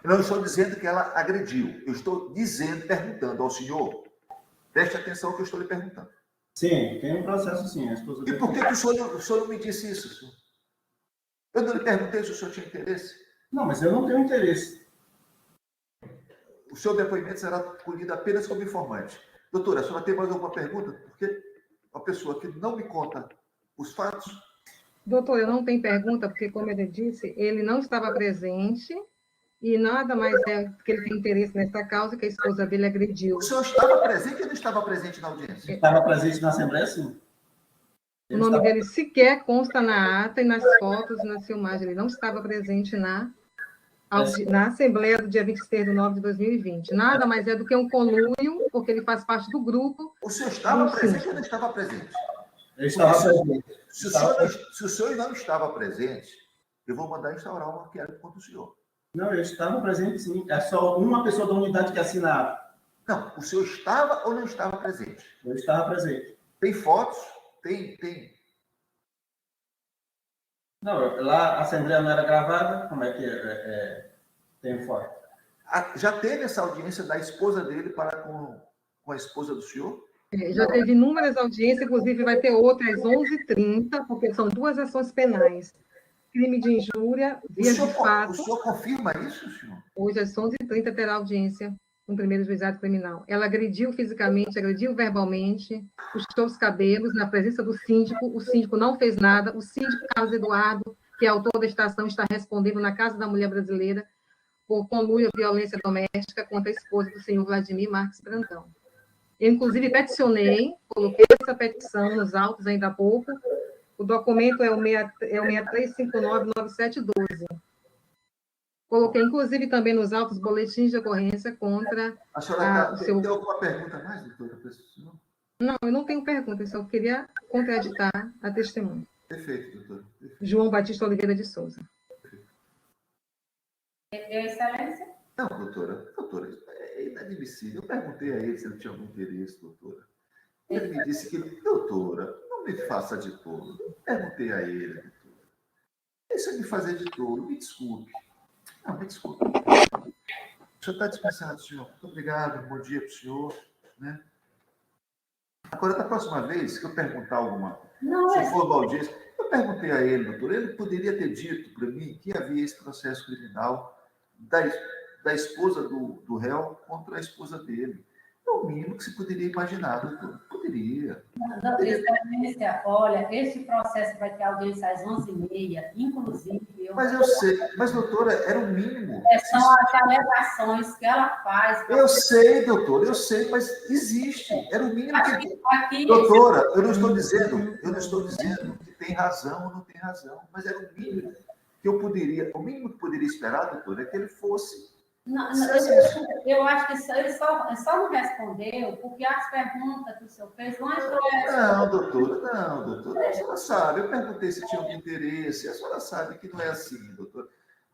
Speaker 1: Não estou dizendo que ela agrediu. Eu estou perguntando ao senhor. Preste atenção ao que eu estou lhe perguntando.
Speaker 3: Sim, tem um processo sim. A esposa
Speaker 1: E por que o senhor não me disse isso, senhor? Eu não lhe perguntei se o senhor tinha interesse.
Speaker 3: Não, mas eu não tenho interesse.
Speaker 1: O seu depoimento será colhido apenas como informante. Doutora, a senhora tem mais alguma pergunta? Porque uma pessoa que não me conta os fatos...
Speaker 7: Doutor, eu não tenho pergunta, porque, como ele disse, ele não estava presente e nada mais é que ele tem interesse nessa causa que a esposa dele agrediu.
Speaker 1: O senhor estava presente ou não estava presente na audiência?
Speaker 3: Estava presente na Assembleia, sim.
Speaker 7: O nome dele sequer consta na ata e nas fotos e na filmagem. Ele não estava presente na Assembleia do dia 26/9/2020. Nada mais é do que um conluio, porque ele faz parte do grupo.
Speaker 1: O senhor estava presente ou não estava presente?
Speaker 3: Eu estava presente.
Speaker 1: Se o senhor não estava presente, eu vou mandar instaurar uma inquérito contra o senhor.
Speaker 3: Não, eu estava presente, sim. É só uma pessoa da unidade que assinava.
Speaker 1: Não, o senhor estava ou não estava presente?
Speaker 3: Eu estava presente.
Speaker 1: Tem fotos? Tem.
Speaker 3: Não, lá a Assembleia não era gravada, como é que tem foto?
Speaker 1: Já teve essa audiência da esposa dele para com a esposa do senhor?
Speaker 7: Já teve inúmeras audiências, inclusive vai ter outra às 11h30, porque são 2 ações penais. Crime de injúria, via de fato.
Speaker 1: O senhor confirma isso, senhor?
Speaker 7: Hoje, às 11h30, terá audiência no primeiro juizado criminal. Ela agrediu fisicamente, agrediu verbalmente, puxou os cabelos na presença do síndico. O síndico não fez nada. O síndico Carlos Eduardo, que é autor da estação, está respondendo na Casa da Mulher Brasileira por conluio à violência doméstica contra a esposa do senhor Vladimir Marques Brandão. Eu, inclusive, peticionei, coloquei essa petição nos autos ainda há pouco. O documento é o 63599712. Coloquei, inclusive, também nos autos boletins de ocorrência contra
Speaker 1: a senhora
Speaker 7: o seu...
Speaker 1: Tem alguma pergunta mais, doutora?
Speaker 7: Não, eu não tenho pergunta, eu só queria contraditar a testemunha.
Speaker 1: Perfeito, doutora.
Speaker 7: João Batista Oliveira de Souza.
Speaker 2: Excelência?
Speaker 1: Não, doutora, é inadmissível. Eu perguntei a ele se ele tinha algum interesse, doutora. Ele me disse que, doutora, não me faça de tolo. Perguntei a ele, doutora. Isso é me fazer de tolo, me desculpe. Não, me desculpe. O senhor está dispensado, senhor. Muito obrigado, bom dia para o senhor. Né? Agora, da próxima vez que eu perguntar alguma,
Speaker 2: Não,
Speaker 1: se for uma audiência, eu perguntei a ele, doutor, ele poderia ter dito para mim que havia esse processo criminal da esposa do réu contra a esposa dele. É o mínimo que se poderia imaginar, doutor. Poderia.
Speaker 2: Excelência, olha, este processo vai ter audiência às 11h30, inclusive.
Speaker 1: Mas eu sei, mas, doutora, era o mínimo.
Speaker 2: São as alegações que ela faz.
Speaker 1: Eu sei, doutor, eu sei, mas existe. Era o mínimo que.
Speaker 2: Aqui,
Speaker 1: Doutora, eu não estou dizendo que tem razão ou não tem razão, mas era o mínimo que eu poderia, o mínimo que poderia esperar, doutor, é que ele fosse.
Speaker 2: Não, eu acho que ele só não respondeu porque as perguntas que o senhor fez não entrou.
Speaker 1: Não, doutora, a senhora sabe, eu perguntei se tinha algum interesse, a senhora sabe que não é assim, doutor.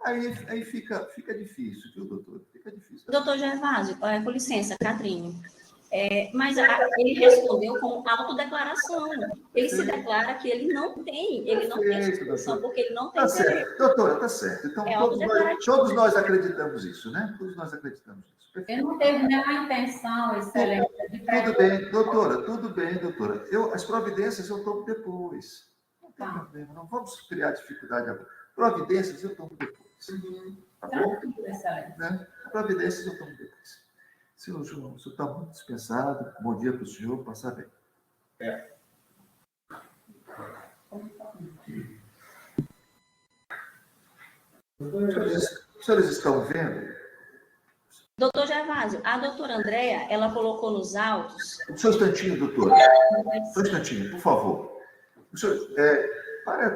Speaker 1: Aí fica difícil, viu, doutor? Fica difícil.
Speaker 5: Doutor Gervásio, com licença, Catrinho. Mas ele respondeu com autodeclaração. Ele se declara que ele não tem discussão, porque ele não tem interesse.
Speaker 1: Certo. Doutora, tá certo. Então, todos nós acreditamos isso, né? Todos nós acreditamos isso.
Speaker 2: Ele não teve nenhuma intenção, excelência, de
Speaker 1: Tudo bem, doutora. As providências eu tomo depois. Não tem problema, não vamos criar dificuldade agora. Providências eu tomo depois. Tá bom? Né? Providências eu tomo depois. Senhor João, o senhor está muito dispensado. Bom dia para o senhor, passar bem. Os senhores estão vendo?
Speaker 5: Doutor Gervásio, a doutora Andréa, ela colocou nos autos...
Speaker 1: Só um instantinho, doutora. Só um instantinho, por favor. O senhor, para a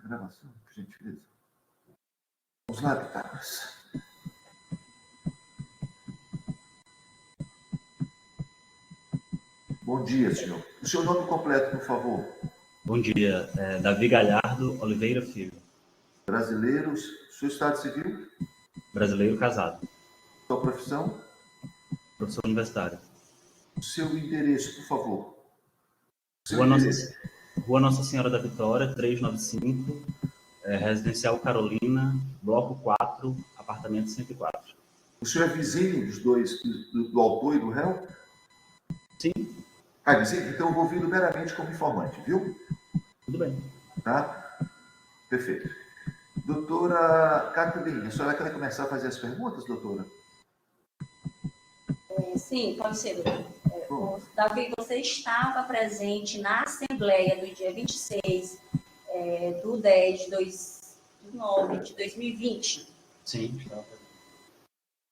Speaker 1: gravação, por gentileza. Vamos lá, deputadas. Bom dia, senhor. O seu nome completo, por favor.
Speaker 8: Bom dia. Davi Galhardo Oliveira Filho.
Speaker 1: Brasileiros. Seu estado civil?
Speaker 8: Brasileiro casado.
Speaker 1: Sua profissão?
Speaker 8: Professor universitário.
Speaker 1: Seu endereço, por favor.
Speaker 8: Rua Nossa Senhora da Vitória, 395, Residencial Carolina, Bloco 4, apartamento 104.
Speaker 1: O senhor é vizinho dos dois, do autor e do réu?
Speaker 8: Sim.
Speaker 1: Vizinho? Então eu vou vir meramente como informante, viu?
Speaker 8: Tudo bem.
Speaker 1: Tá? Perfeito. Doutora Catarina, a senhora quer começar a fazer as perguntas, doutora?
Speaker 5: Sim, pode ser, doutor. Davi, você estava presente na Assembleia do dia 26 do 10/9 de 2020?
Speaker 8: Sim, estava presente.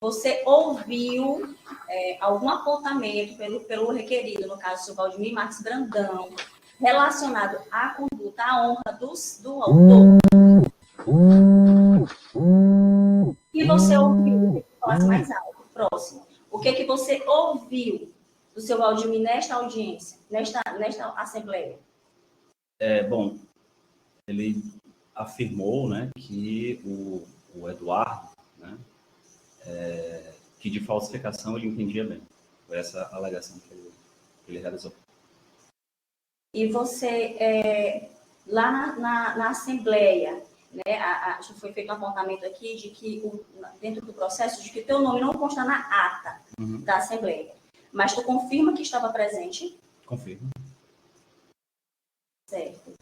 Speaker 5: Você ouviu algum apontamento pelo requerido, no caso, o senhor Valdemir Marques Brandão, relacionado à conduta, à honra do autor? E você ouviu, falasse mais alto, próximo. O que você ouviu do seu Valdemir nesta audiência, nesta Assembleia?
Speaker 8: Bom, ele afirmou, né, que o Eduardo, né, que de falsificação ele entendia bem. Foi essa a alegação que ele realizou.
Speaker 5: E você, lá na Assembleia, né, foi feito um apontamento aqui de que, dentro do processo, de que teu nome não consta na ata da Assembleia. Mas tu confirma que estava presente?
Speaker 8: Confirmo.
Speaker 5: Certo.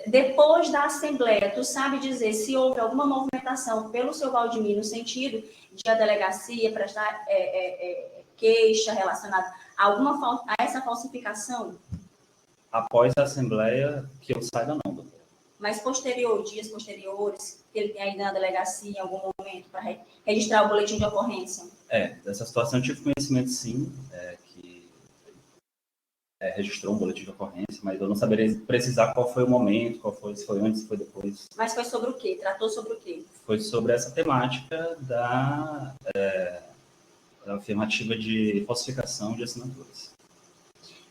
Speaker 5: Depois da Assembleia, tu sabe dizer se houve alguma movimentação pelo seu Valdemir no sentido de a delegacia prestar queixa relacionada a essa falsificação?
Speaker 8: Após a Assembleia, que eu saiba não, doutor.
Speaker 5: Mas dias posteriores, que ele tenha ido na delegacia em algum momento para registrar o boletim de ocorrência?
Speaker 8: Dessa situação eu tive conhecimento, sim, que registrou um boletim de ocorrência, mas eu não saberia precisar qual foi o momento, se foi antes, se foi depois.
Speaker 5: Mas foi sobre o quê? Tratou sobre o quê?
Speaker 8: Foi sobre essa temática da afirmativa de falsificação de assinaturas.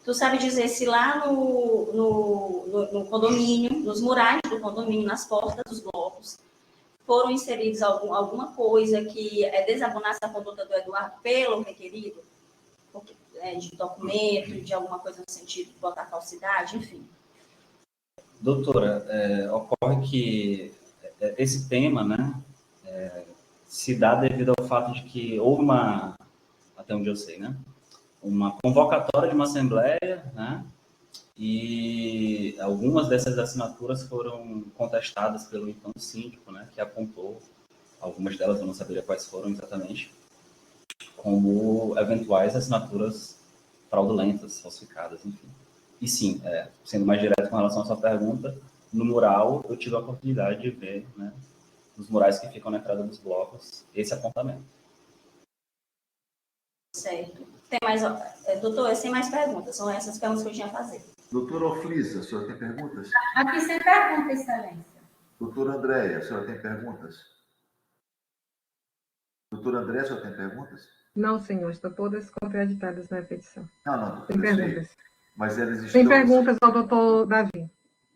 Speaker 5: Tu sabe dizer se lá no condomínio, nos murais do condomínio, nas portas dos blocos, foram inseridos alguma coisa que desabonasse a conduta do Eduardo pelo requerido? De documento, de alguma coisa no sentido de botar falsidade, enfim?
Speaker 8: Doutora, ocorre que esse tema, né, se dá devido ao fato de que houve até onde eu sei, né, uma convocatória de uma assembleia, né? E algumas dessas assinaturas foram contestadas pelo então síndico, né? Que apontou, algumas delas eu não saberia quais foram exatamente, como eventuais assinaturas fraudulentas, falsificadas, enfim. E sim, sendo mais direto com relação à sua pergunta, no mural eu tive a oportunidade de ver, né, nos murais que ficam na entrada dos blocos, esse apontamento.
Speaker 5: Certo. Tem mais, doutor, sem mais perguntas, são essas perguntas que eu tinha a fazer.
Speaker 1: Doutora Oflisa, a senhora tem perguntas?
Speaker 2: Aqui sem pergunta, excelência.
Speaker 1: Doutora Andréia, a senhora tem perguntas? Doutora Andréia, a senhora tem perguntas?
Speaker 7: Não, senhor, estão todas contraditadas na petição.
Speaker 1: Não,
Speaker 7: Sem
Speaker 1: doutora,
Speaker 7: perguntas.
Speaker 1: mas elas estão...
Speaker 7: Sem perguntas ao doutor Davi,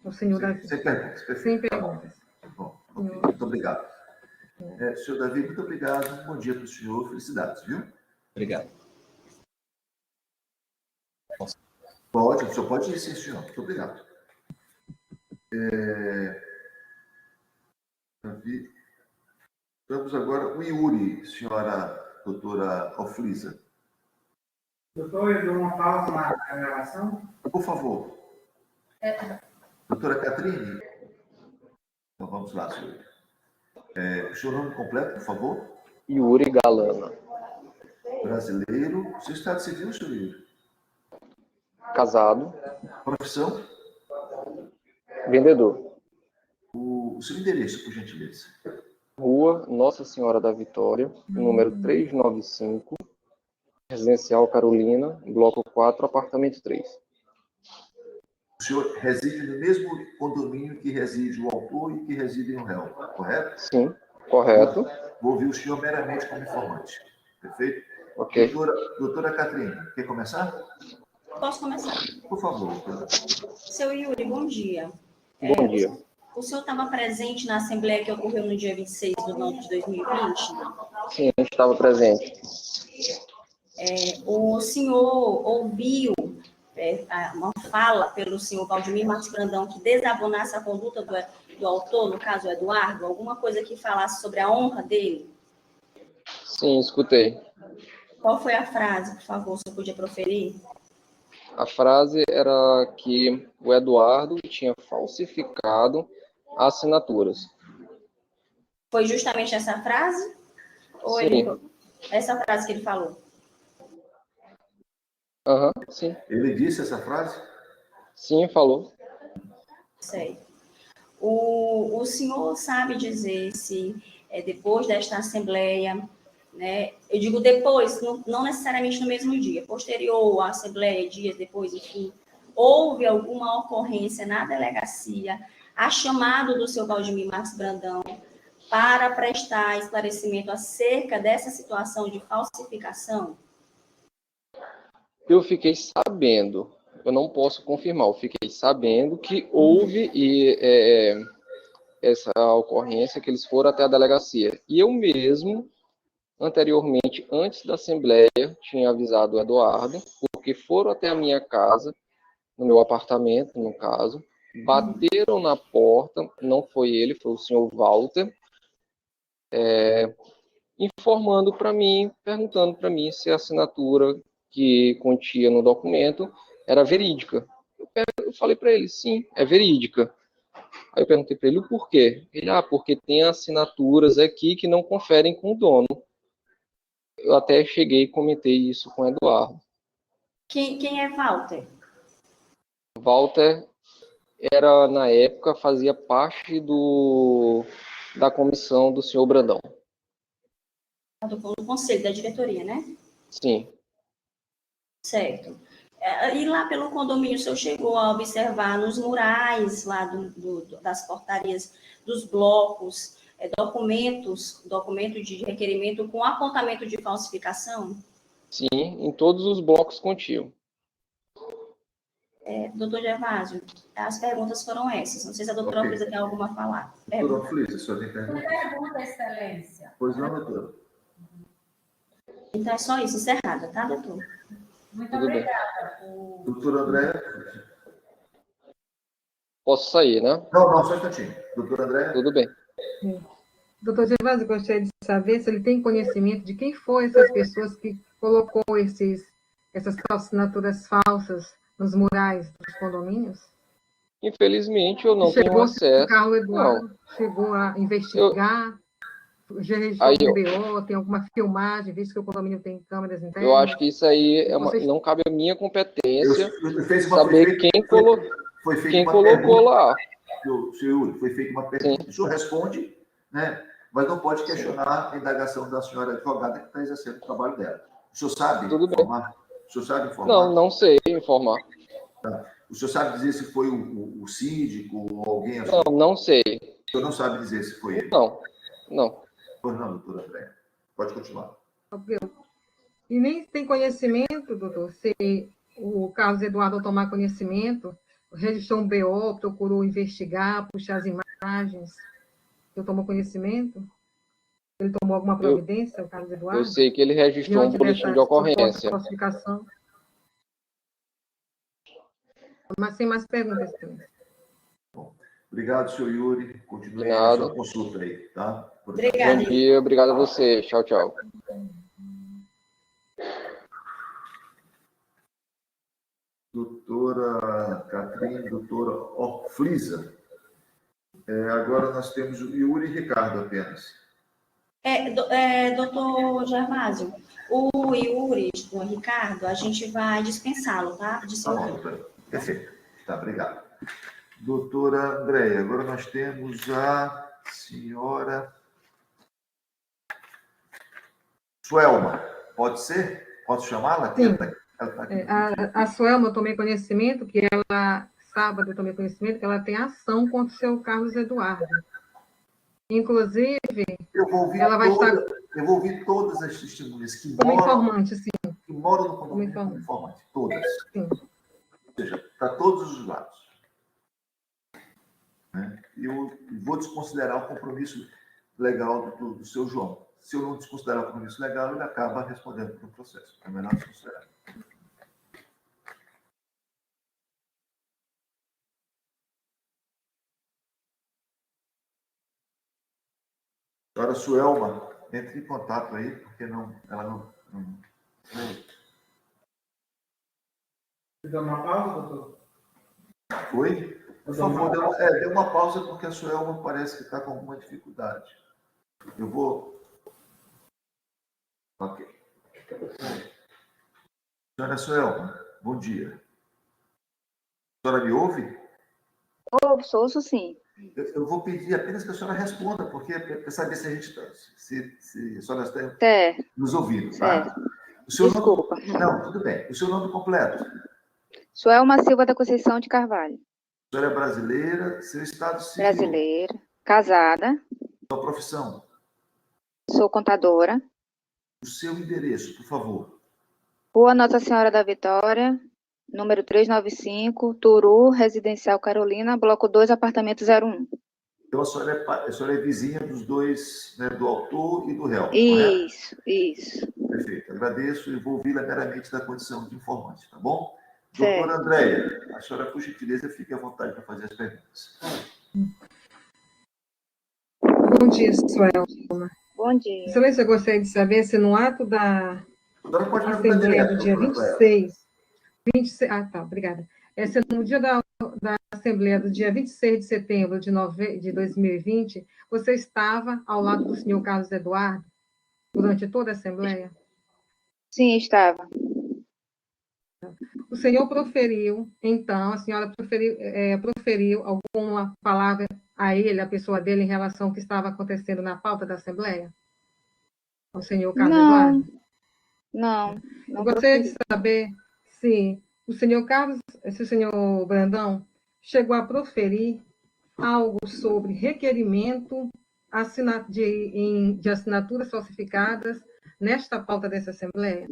Speaker 7: ao senhor Davi.
Speaker 1: Sem perguntas, perfeito.
Speaker 7: Sem perguntas.
Speaker 1: Bom, okay. Muito obrigado. Senhor Davi, muito obrigado. Bom dia para o senhor. Felicidades, viu?
Speaker 8: Obrigado.
Speaker 1: Pode, o senhor pode ir, sim, senhor. Muito obrigado. Davi. Vamos agora o Yuri, senhora doutora Oflisa.
Speaker 9: Doutor, eu dou uma pausa na gravação.
Speaker 1: Por favor. Doutora Catrine. Então vamos lá, senhor. O seu nome completo, por favor?
Speaker 10: Yuri Galana.
Speaker 1: Brasileiro. Seu estado civil, senhor Yuri?
Speaker 10: Casado.
Speaker 1: Profissão?
Speaker 10: Vendedor.
Speaker 1: O seu endereço, por gentileza.
Speaker 10: Rua Nossa Senhora da Vitória, número 395, Residencial Carolina, bloco 4, apartamento 3.
Speaker 1: O senhor reside no mesmo condomínio que reside o autor e que reside o réu, correto?
Speaker 10: Sim, correto.
Speaker 1: Vou ouvir o senhor meramente como informante. Perfeito?
Speaker 10: Ok.
Speaker 1: Doutora Catrine, quer começar?
Speaker 5: Posso começar?
Speaker 1: Por favor, doutora.
Speaker 5: Seu Yuri, bom dia.
Speaker 10: Bom dia.
Speaker 5: O senhor estava presente na assembleia que ocorreu no dia 26 de novembro de 2020?
Speaker 10: Sim, eu estava presente.
Speaker 5: O senhor ouviu uma fala pelo senhor Valdemir Marques Brandão que desabonasse a conduta do autor, no caso o Eduardo? Alguma coisa que falasse sobre a honra dele?
Speaker 10: Sim, escutei.
Speaker 5: Qual foi a frase, por favor, você podia proferir?
Speaker 10: A frase era que o Eduardo tinha falsificado assinaturas.
Speaker 5: Foi justamente essa frase? Ou essa frase que ele falou?
Speaker 10: Sim.
Speaker 1: Ele disse essa frase?
Speaker 10: Sim, falou.
Speaker 5: Sei. O senhor sabe dizer se depois desta assembleia, né, eu digo depois, não necessariamente no mesmo dia, posterior à assembleia, dias depois, enfim, houve alguma ocorrência na delegacia a chamado do seu Valdemir Marques Brandão para prestar esclarecimento acerca dessa situação de falsificação?
Speaker 10: Eu fiquei sabendo, eu não posso confirmar, eu fiquei sabendo que houve essa ocorrência, que eles foram até a delegacia. E eu mesmo, anteriormente, antes da assembleia, tinha avisado o Eduardo, porque foram até a minha casa, no meu apartamento, no caso, bateram na porta, não foi ele, foi o senhor Walter, informando para mim, perguntando para mim se a assinatura que continha no documento era verídica. Eu falei para ele, sim, é verídica. Aí eu perguntei para ele o porquê. Ele, porque tem assinaturas aqui que não conferem com o dono. Eu até cheguei e comentei isso com o Eduardo.
Speaker 5: Quem é Walter?
Speaker 10: Walter era, na época, fazia parte da comissão do senhor Brandão.
Speaker 5: Do conselho, da diretoria, né?
Speaker 10: Sim.
Speaker 5: Certo. E lá pelo condomínio, o senhor chegou a observar nos murais lá das portarias dos blocos, documento de requerimento com apontamento de falsificação?
Speaker 10: Sim, em todos os blocos continham.
Speaker 5: Doutor Gervásio, as perguntas foram essas. Não sei se a doutora Oflisa tem alguma a falar.
Speaker 1: Doutora Oflisa, a senhora tem pergunta?
Speaker 2: Pergunta, excelência.
Speaker 1: Pois não, doutora.
Speaker 5: Então é só isso, encerrada, tá, doutor?
Speaker 2: Muito
Speaker 10: Tudo
Speaker 2: obrigada.
Speaker 1: Doutora Andréia?
Speaker 10: Posso sair, né?
Speaker 1: Não, só um instantinho. Doutora Andréia?
Speaker 10: Tudo bem.
Speaker 7: Doutor Gervásio, eu gostaria de saber se ele tem conhecimento de quem foram essas pessoas que colocou essas assinaturas falsas nos murais dos condomínios?
Speaker 10: Infelizmente, eu não tenho
Speaker 7: Chegou o
Speaker 10: acesso.
Speaker 7: Carlos Eduardo,
Speaker 10: Não.
Speaker 7: chegou a investigar, já registrou
Speaker 10: Aí,
Speaker 7: um BO, tem alguma filmagem, visto que o condomínio tem câmeras internas?
Speaker 10: eu acho que isso aí
Speaker 7: Vocês-
Speaker 10: não cabe a minha competência
Speaker 1: Fez uma,
Speaker 10: saber quem colocou
Speaker 1: pergunta,
Speaker 10: lá.
Speaker 1: senhor Yuri, foi feita uma pergunta, o senhor responde, né? Mas não pode questionar a indagação da senhora advogada que está exercendo o trabalho dela. O senhor sabe
Speaker 10: Tudo bem.
Speaker 1: informar? O senhor sabe informar?
Speaker 10: Não sei informar.
Speaker 1: Tá. O senhor sabe dizer se foi o síndico ou alguém?
Speaker 10: Não sei.
Speaker 1: O senhor não sabe dizer se foi ele?
Speaker 10: Não.
Speaker 1: Pois não, doutora André. Pode continuar.
Speaker 7: E nem tem conhecimento, doutor, se o Carlos Eduardo tomar conhecimento, registrou um BO, procurou investigar, puxar as imagens, eu tomou conhecimento? Ele tomou alguma providência, o Carlos Eduardo?
Speaker 10: Eu sei que ele registrou um
Speaker 7: diante
Speaker 10: boletim
Speaker 7: dessa
Speaker 10: de ocorrência.
Speaker 7: suposta falsificação? Mas sem mais perguntas, senhor.
Speaker 1: Obrigado, senhor Yuri. Continue
Speaker 10: De
Speaker 1: a
Speaker 10: nada.
Speaker 1: sua consulta aí, tá?
Speaker 5: Obrigada.
Speaker 10: Bom dia, obrigado a você. Tchau, tchau.
Speaker 1: Doutora Catrine, doutora Orfliza. Agora nós temos o Yuri e Ricardo apenas.
Speaker 5: Doutor Gervásio, o Yuri, o Ricardo, a gente vai dispensá-lo, tá?
Speaker 1: Tá bom, doutora. Perfeito. Tá, obrigado. Doutora Andréia, agora nós temos a senhora Suelma. Pode ser? Posso chamá-la?
Speaker 7: Sim.
Speaker 1: Ela tá aqui.
Speaker 7: A Suelma, eu tomei conhecimento que ela, sábado, eu tomei conhecimento que ela tem ação contra o seu Carlos Eduardo. Inclusive,
Speaker 1: eu vou ouvir todas as testemunhas que
Speaker 7: como informante, sim.
Speaker 1: Que moram no condomínio como informante. Todas.
Speaker 7: Sim.
Speaker 1: Ou seja, para todos os lados. Eu vou desconsiderar o compromisso legal do seu João. Se eu não desconsiderar o compromisso legal, ele acaba respondendo pelo processo. É melhor desconsiderar. Senhora Suelma, entre em contato aí, porque ela não...
Speaker 9: Dá uma pausa, doutor?
Speaker 1: Oi? Por favor, dê uma pausa, porque a Suelma parece que está com alguma dificuldade. Eu vou... Ok. Senhora Suelma, bom dia. A senhora me ouve?
Speaker 11: Ouço sim.
Speaker 1: Eu vou pedir apenas que a senhora responda, porque para saber se a gente está... Se a senhora está nos ouvindo, tá?
Speaker 11: Desculpa.
Speaker 1: Não, tudo bem. O seu nome completo?
Speaker 11: Suelma Silva da Conceição de Carvalho.
Speaker 1: A senhora é brasileira, seu estado civil?
Speaker 11: Brasileira, casada.
Speaker 1: Sua profissão?
Speaker 11: Sou contadora.
Speaker 1: O seu endereço, por favor.
Speaker 11: Rua Nossa Senhora da Vitória, número 395, Turu, Residencial Carolina, bloco 2, apartamento 01.
Speaker 1: Então, a senhora é vizinha dos dois, né, do autor e do réu,
Speaker 11: Isso,
Speaker 1: correto?
Speaker 11: Isso.
Speaker 1: Perfeito. Agradeço e vou ouvi-la meramente da condição de informante, tá bom?
Speaker 11: Certo.
Speaker 1: Doutora Andréia, a senhora, por gentileza, fique à vontade para fazer as perguntas.
Speaker 7: Bom dia, Suelma.
Speaker 11: Bom dia.
Speaker 7: Excelência, eu gostaria de saber se no ato da Assembleia do dia 26... obrigada. Se no dia da Assembleia do dia 26 de setembro de 2020, você estava ao lado do senhor Carlos Eduardo durante toda a Assembleia?
Speaker 11: Sim, estava.
Speaker 7: O senhor proferiu, então, a senhora proferiu alguma palavra a ele, a pessoa dele, em relação ao que estava acontecendo na pauta da Assembleia? Ao senhor Carlos Eduardo?
Speaker 11: Não.
Speaker 7: Eu gostaria de saber se o senhor Brandão chegou a proferir algo sobre requerimento de assinaturas falsificadas nesta pauta dessa Assembleia?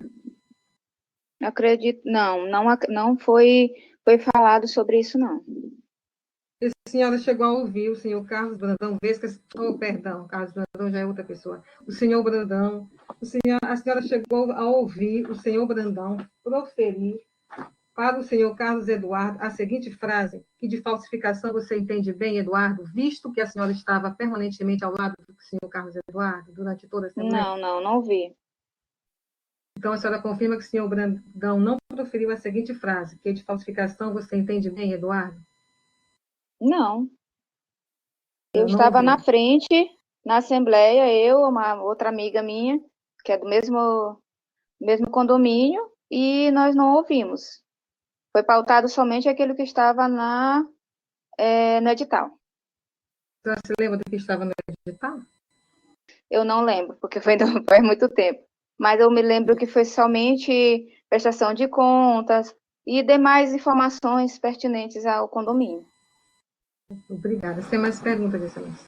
Speaker 11: Acredito, não foi falado sobre isso, não.
Speaker 7: A senhora chegou a ouvir o senhor Carlos Brandão, Carlos Brandão já é outra pessoa. O senhor Brandão, a senhora chegou a ouvir o senhor Brandão proferir para o senhor Carlos Eduardo a seguinte frase, que de falsificação você entende bem, Eduardo, visto que a senhora estava permanentemente ao lado do senhor Carlos Eduardo durante toda a semana?
Speaker 11: Não ouvi.
Speaker 7: Então, a senhora confirma que o senhor Brandão não proferiu a seguinte frase, que de falsificação você entende bem, Eduardo?
Speaker 11: Não.
Speaker 7: Eu
Speaker 11: Eu
Speaker 7: não
Speaker 11: estava
Speaker 7: ouvi.
Speaker 11: na frente, na Assembleia, eu, uma outra amiga minha, que é do mesmo condomínio, e nós não ouvimos. Foi pautado somente aquilo que estava no edital.
Speaker 7: A senhora se lembra do que estava no edital?
Speaker 11: Eu não lembro, porque faz muito tempo. Mas eu me lembro que foi somente prestação de contas e demais informações pertinentes ao condomínio.
Speaker 7: Obrigada. Sem mais perguntas, excelência.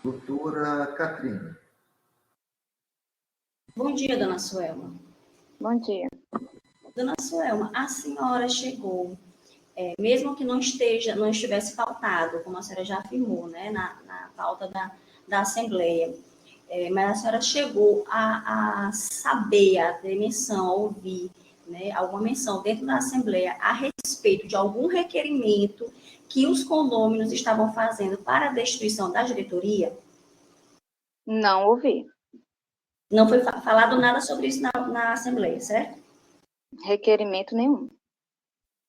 Speaker 1: Doutora Catrine.
Speaker 5: Bom dia, dona Suelma.
Speaker 11: Bom dia.
Speaker 5: Dona Suelma, a senhora chegou, mesmo que não estivesse pautado, como a senhora já afirmou, né, na pauta da Assembleia, mas a senhora chegou a saber, a ter menção, a ouvir, né, alguma menção dentro da Assembleia a respeito de algum requerimento que os condôminos estavam fazendo para a destituição da diretoria?
Speaker 11: Não ouvi.
Speaker 5: Não foi falado nada sobre isso na Assembleia, certo?
Speaker 11: Requerimento nenhum.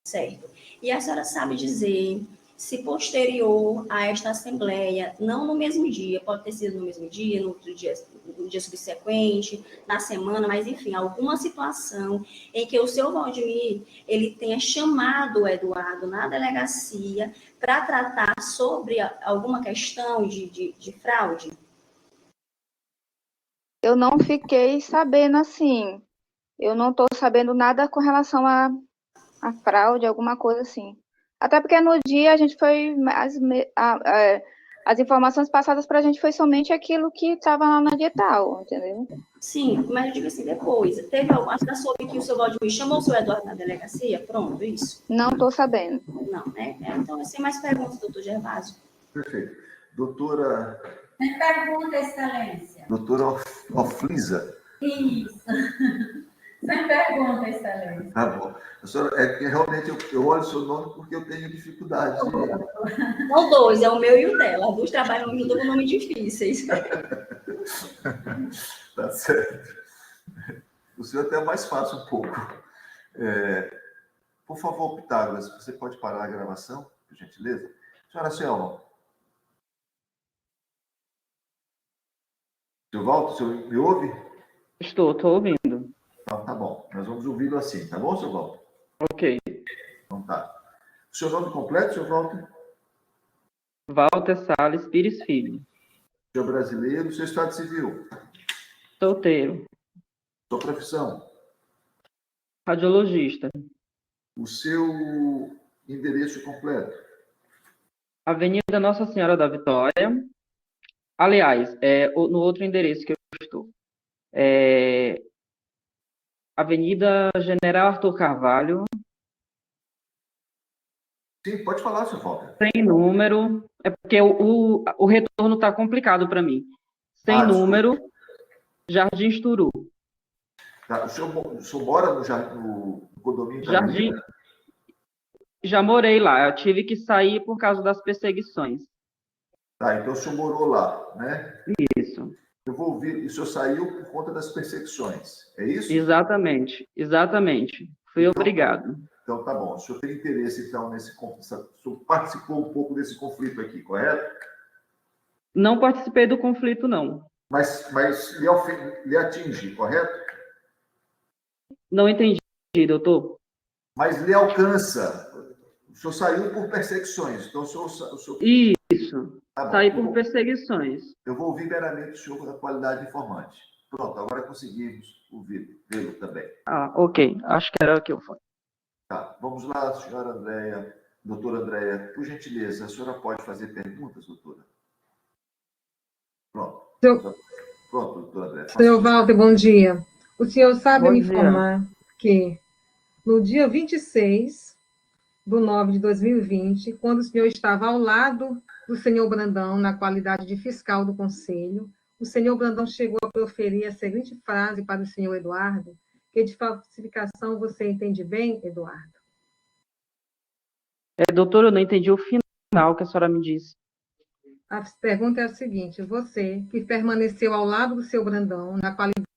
Speaker 5: Certo. E a senhora sabe dizer se posterior a esta Assembleia, não no mesmo dia, pode ter sido no mesmo dia, no outro dia, no dia subsequente, na semana, mas enfim, alguma situação em que o seu Valdemir, ele tenha chamado o Eduardo na delegacia para tratar sobre alguma questão de fraude?
Speaker 11: Eu não fiquei sabendo assim. Eu não estou sabendo nada com relação a fraude, alguma coisa assim. Até porque no dia a gente foi. As informações passadas para a gente foi somente aquilo que estava lá no edital, entendeu?
Speaker 5: Sim, mas eu digo assim, depois, teve alguma. A senhora soube que o seu Valdemir chamou o seu Eduardo na delegacia? Pronto, isso?
Speaker 11: Não estou sabendo.
Speaker 5: Não, né? Então, sem mais perguntas, doutor Gervásio.
Speaker 1: Perfeito. Doutora.
Speaker 2: Sem pergunta, excelência.
Speaker 1: Doutora Oflisa.
Speaker 2: Isso. Sem pergunta, excelência.
Speaker 1: Tá bom. A senhora, é que realmente eu olho o seu nome porque eu tenho dificuldade.
Speaker 5: Não dois, é o meu e o dela. As duas trabalham junto com nomes difíceis.
Speaker 1: Tá certo. O senhor até é mais fácil um pouco. Por favor, Pitágoras, você pode parar a gravação, por gentileza? Senhora Selma. Senhor Walter, o senhor me ouve?
Speaker 12: Estou ouvindo.
Speaker 1: Então, tá bom. Nós vamos ouvi-lo assim, tá bom, senhor Walter?
Speaker 12: Ok.
Speaker 1: Então tá. O seu nome completo, senhor Walter?
Speaker 12: Walter Salles Pires Filho.
Speaker 1: Senhor brasileiro, seu estado civil?
Speaker 12: Solteiro.
Speaker 1: Sua profissão?
Speaker 12: Radiologista.
Speaker 1: O seu endereço completo?
Speaker 12: Avenida Nossa Senhora da Vitória. Aliás, no outro endereço que eu estou. Avenida General Arthur Carvalho.
Speaker 1: Sim, pode falar, senhor Walter.
Speaker 12: Sem número. É porque o retorno está complicado para mim. Sem número. Desculpa. Jardim Turu.
Speaker 1: Tá. O senhor mora no condomínio
Speaker 12: Jardim? Já morei lá. Eu tive que sair por causa das perseguições.
Speaker 1: Tá, então o senhor morou lá, né?
Speaker 12: Isso.
Speaker 1: Eu vou ouvir. E o senhor saiu por conta das perseguições, é isso?
Speaker 12: Exatamente. Fui obrigado.
Speaker 1: Então tá bom. O senhor tem interesse, então, nesse conflito? O senhor participou um pouco desse conflito aqui, correto?
Speaker 12: Não participei do conflito, não.
Speaker 1: Mas lhe atinge, correto?
Speaker 12: Não entendi, doutor.
Speaker 1: Mas lhe alcança. O senhor saiu por perseguições. Então, o senhor...
Speaker 12: Isso. Tá, saí por perseguições.
Speaker 1: Eu vou ouvir meramente o senhor da qualidade de informante. Pronto, agora conseguimos vê-lo também.
Speaker 12: Ok. Acho que era o que eu falei.
Speaker 1: Tá, vamos lá, senhora Andréia. Doutora Andréia, por gentileza, a senhora pode fazer perguntas, doutora? Pronto. Pronto, doutora Andréia.
Speaker 7: Senhor Walter, bom dia. O senhor sabe me informar que no dia 26/9/2020, quando o senhor estava ao lado do senhor Brandão, na qualidade de fiscal do Conselho, o senhor Brandão chegou a proferir a seguinte frase para o senhor Eduardo, que de falsificação você entende bem, Eduardo?
Speaker 12: Doutor, eu não entendi o final que a senhora me disse.
Speaker 7: A pergunta é a seguinte: você, que permaneceu ao lado do seu Brandão, na qualidade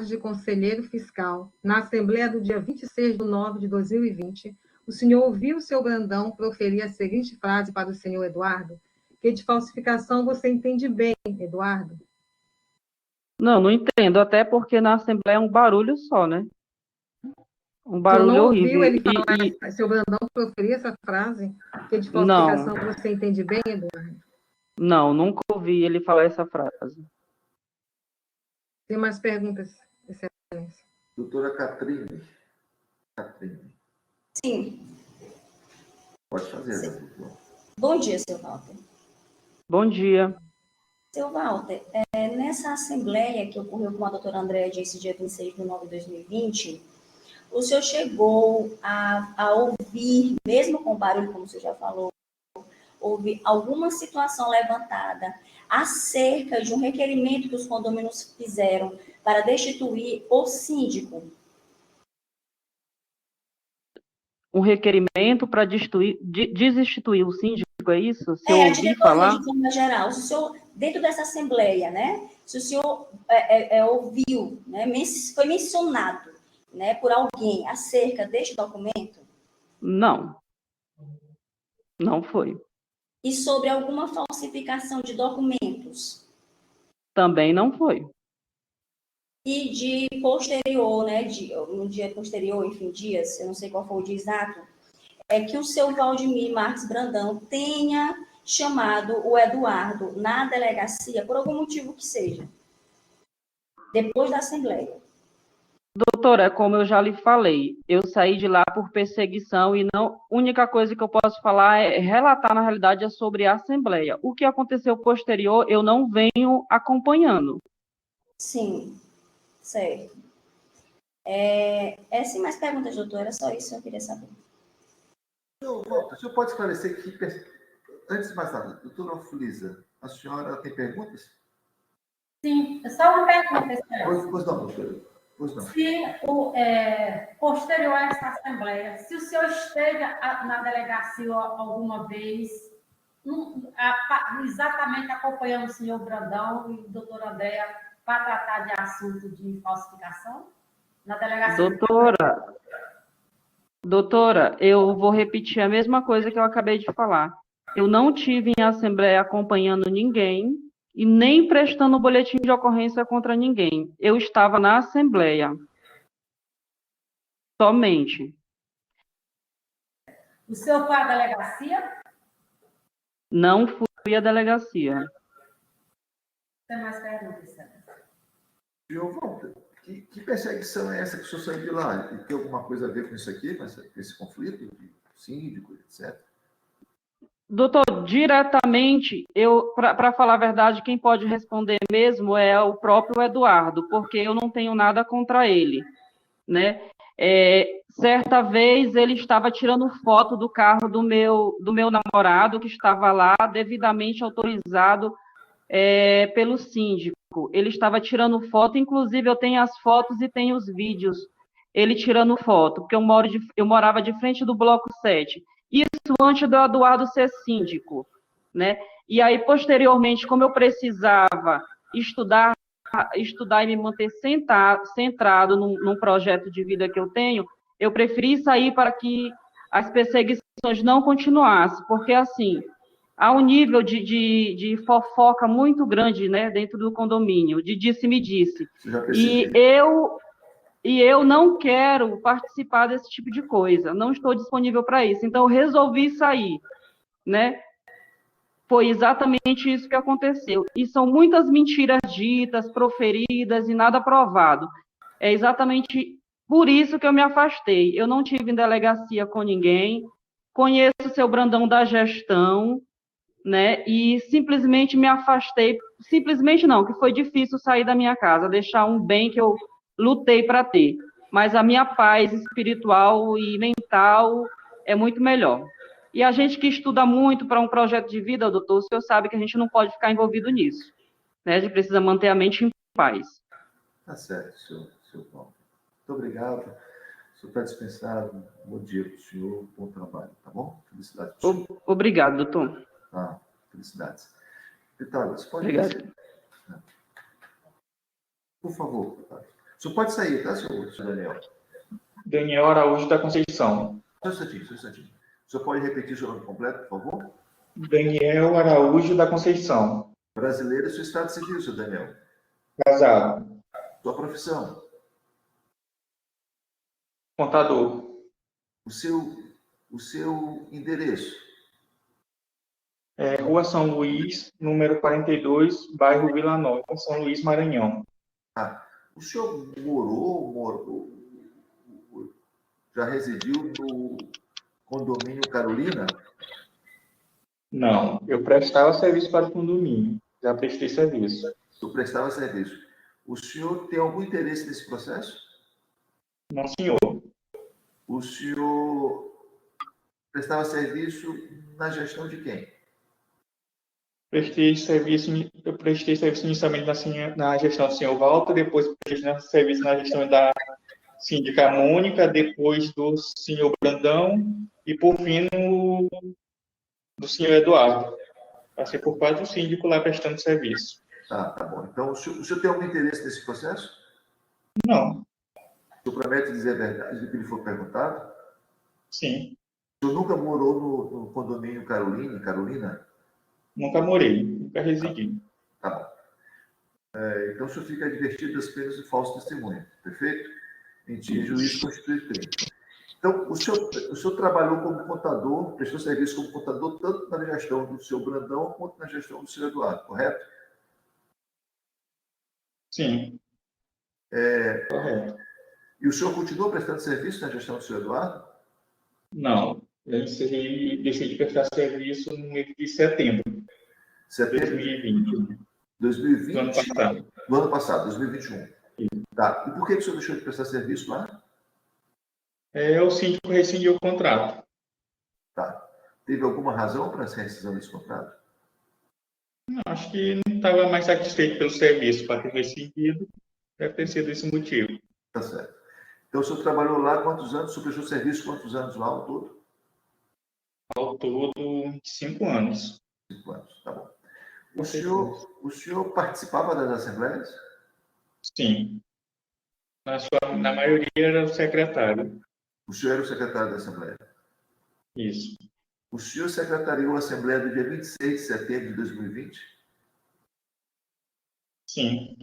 Speaker 7: de conselheiro fiscal, na Assembleia do dia 26/9/2020, o senhor ouviu o seu Brandão proferir a seguinte frase para o senhor Eduardo, que de falsificação você entende bem, Eduardo?
Speaker 12: Não, não entendo, até porque na Assembleia é um barulho só, né? Um barulho
Speaker 7: não
Speaker 12: horrível.
Speaker 7: ouviu ele falar, seu Brandão proferir essa frase, que de falsificação você entende bem, Eduardo?
Speaker 12: Não, nunca ouvi ele falar essa frase.
Speaker 7: Tem mais perguntas, Excelência?
Speaker 1: Doutora Catrine.
Speaker 5: Sim.
Speaker 1: Pode fazer, doutor.
Speaker 5: Bom dia, seu Walter.
Speaker 12: Bom dia.
Speaker 5: Seu Walter, nessa assembleia que ocorreu, como a doutora Andréa disse, dia 26/9/2020, o senhor chegou a ouvir, mesmo com barulho, como o senhor já falou, houve alguma situação levantada acerca de um requerimento que os condôminos fizeram para destituir o síndico?
Speaker 12: Um requerimento para desinstituir o síndico, é isso? Se eu
Speaker 5: a
Speaker 12: ouvi
Speaker 5: diretoria
Speaker 12: falar...
Speaker 5: de forma geral. Se o senhor, dentro dessa assembleia, né, se o senhor ouviu, né, foi mencionado, né, por alguém acerca deste documento?
Speaker 12: Não. Não foi.
Speaker 5: E sobre alguma falsificação de documentos?
Speaker 12: Também não foi.
Speaker 5: E de posterior, né, um dia posterior, enfim, dias, eu não sei qual foi o dia exato, que o seu Valdemir Marques Brandão tenha chamado o Eduardo na delegacia, por algum motivo que seja, depois da Assembleia.
Speaker 12: Doutora, como eu já lhe falei, eu saí de lá por perseguição e não. A única coisa que eu posso falar é relatar, na realidade, sobre a Assembleia. O que aconteceu posterior, eu não venho acompanhando.
Speaker 5: Sim, certo. Sem mais perguntas, doutor, era só isso que eu queria saber.
Speaker 1: O senhor pode esclarecer que, antes de mais nada, doutora Fulisa, a senhora tem perguntas?
Speaker 2: Sim, só uma pergunta,
Speaker 1: Pois não, doutora. Pois não.
Speaker 2: Se, posterior a essa Assembleia, se o senhor esteve na delegacia alguma vez, exatamente acompanhando o senhor Brandão e o doutor Andréa para tratar de assunto de falsificação? Na delegacia?
Speaker 12: Doutora, eu vou repetir a mesma coisa que eu acabei de falar. Eu não tive em Assembleia acompanhando ninguém e nem prestando boletim de ocorrência contra ninguém. Eu estava na Assembleia. Somente.
Speaker 2: O senhor foi à delegacia?
Speaker 12: Não fui à delegacia.
Speaker 2: Tem mais perguntas,
Speaker 1: Senhor Walter, que perseguição é essa que o senhor saiu de lá? E tem alguma coisa a ver com isso aqui, com esse conflito de síndico, etc.?
Speaker 12: Doutor, diretamente, para falar a verdade, quem pode responder mesmo é o próprio Eduardo, porque eu não tenho nada contra ele, né? Certa vez ele estava tirando foto do carro do meu namorado, que estava lá, devidamente autorizado pelo síndico. Ele estava tirando foto, inclusive eu tenho as fotos e tenho os vídeos, ele tirando foto, porque eu morava de frente do bloco 7. Isso antes do Eduardo ser síndico, né? E aí, posteriormente, como eu precisava estudar e me manter centrado num projeto de vida que eu tenho, eu preferi sair para que as perseguições não continuassem, porque, assim, há um nível de fofoca muito grande, né, dentro do condomínio, de disse-me-disse. E eu não quero participar desse tipo de coisa, não estou disponível para isso. Então, eu resolvi sair, né? Foi exatamente isso que aconteceu. E são muitas mentiras ditas, proferidas e nada provado. É exatamente por isso que eu me afastei. Eu não tive em delegacia com ninguém, conheço o seu Brandão da gestão, né? E simplesmente me afastei. Simplesmente não, que foi difícil sair da minha casa, deixar um bem que eu lutei para ter, mas a minha paz espiritual e mental é muito melhor. E a gente que estuda muito para um projeto de vida, doutor, o senhor sabe que a gente não pode ficar envolvido nisso, né? A gente precisa manter a mente em paz.
Speaker 1: Tá certo, senhor Paulo. Muito obrigado. O senhor está dispensado. Bom dia para o senhor, bom trabalho, tá bom? Felicidades para o senhor.
Speaker 12: Obrigado, doutor.
Speaker 1: Tá, felicidades. Vitória, você pode
Speaker 12: Obrigado.
Speaker 1: dizer? Por favor, Vitória. senhor pode sair, tá, senhor Daniel?
Speaker 13: Daniel Araújo da Conceição.
Speaker 1: Só um instantinho, só um instantinho. O senhor pode repetir o seu nome completo, por favor?
Speaker 13: Daniel Araújo da Conceição.
Speaker 1: Brasileiro e seu estado civil, senhor Daniel.
Speaker 13: Casado.
Speaker 1: Sua profissão.
Speaker 13: Contador.
Speaker 1: O seu endereço.
Speaker 13: Rua São Luís, número 42, bairro Vila Nova, São Luís, Maranhão.
Speaker 1: O senhor já residiu no condomínio Carolina?
Speaker 13: Não, eu prestava serviço para o condomínio. Já prestei serviço.
Speaker 1: Eu prestava serviço. O senhor tem algum interesse nesse processo?
Speaker 13: Não, senhor.
Speaker 1: O senhor prestava serviço na gestão de quem?
Speaker 13: Eu prestei serviço inicialmente na gestão do senhor Walter, depois prestei serviço na gestão da síndica Mônica, depois do senhor Brandão e, por fim, do senhor Eduardo. Passei por quase o síndico lá prestando serviço.
Speaker 1: Tá bom. Então, o senhor tem algum interesse nesse processo?
Speaker 13: Não.
Speaker 1: O senhor promete dizer a verdade do que lhe for perguntado?
Speaker 13: Sim.
Speaker 1: O senhor nunca morou no condomínio Carolina?
Speaker 13: Nunca morei, nunca residi.
Speaker 1: Tá bom. Então, o senhor fica advertido das penas de falso testemunho, perfeito? Em juízo constituído. Então, o senhor trabalhou como contador, prestou serviço como contador, tanto na gestão do senhor Brandão quanto na gestão do senhor Eduardo, correto?
Speaker 13: Sim.
Speaker 1: Correto. E o senhor continuou prestando serviço na gestão do senhor Eduardo?
Speaker 13: Não. Eu deixei de prestar serviço no mês de setembro.
Speaker 1: Setembro?
Speaker 13: 2020.
Speaker 1: 2020?
Speaker 13: Do ano passado.
Speaker 1: Do ano passado, 2021. Tá. E por que o senhor deixou de prestar serviço lá?
Speaker 13: O síndico rescindiu o contrato.
Speaker 1: Tá. Teve alguma razão para essa rescisão desse contrato?
Speaker 13: Não, acho que não estava mais satisfeito pelo serviço para ter rescindido. Deve ter sido esse o motivo.
Speaker 1: Tá certo. Então, o senhor trabalhou lá quantos anos? O senhor prestou serviço quantos anos lá ao todo?
Speaker 13: Ao todo, 5 anos.
Speaker 1: 5 anos, tá bom. O senhor participava das assembleias?
Speaker 13: Sim. Na maioria era o secretário.
Speaker 1: O senhor era o secretário da Assembleia?
Speaker 13: Isso.
Speaker 1: O senhor secretariou a Assembleia do dia 26 de setembro de 2020?
Speaker 13: Sim.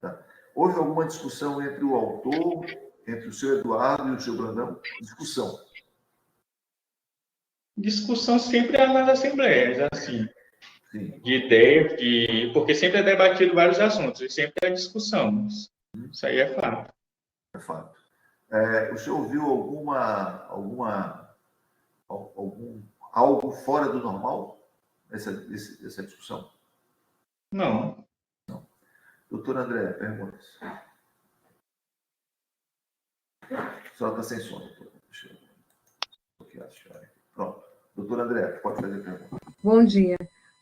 Speaker 1: Tá. Houve alguma discussão entre o autor, entre o senhor Eduardo e o senhor Brandão?
Speaker 13: Discussão sempre é nas assembleias, assim.
Speaker 1: Sim.
Speaker 13: De ideia, porque sempre é debatido vários assuntos, e sempre é discussão. Isso aí é fato.
Speaker 1: É fato. O senhor ouviu algo fora do normal nessa discussão?
Speaker 13: Não.
Speaker 1: Doutor André, perguntas. A senhora está sem som, doutor. Deixa eu bloquear a senhora. Pronto. Doutor André, pode fazer a pergunta.
Speaker 7: Bom dia.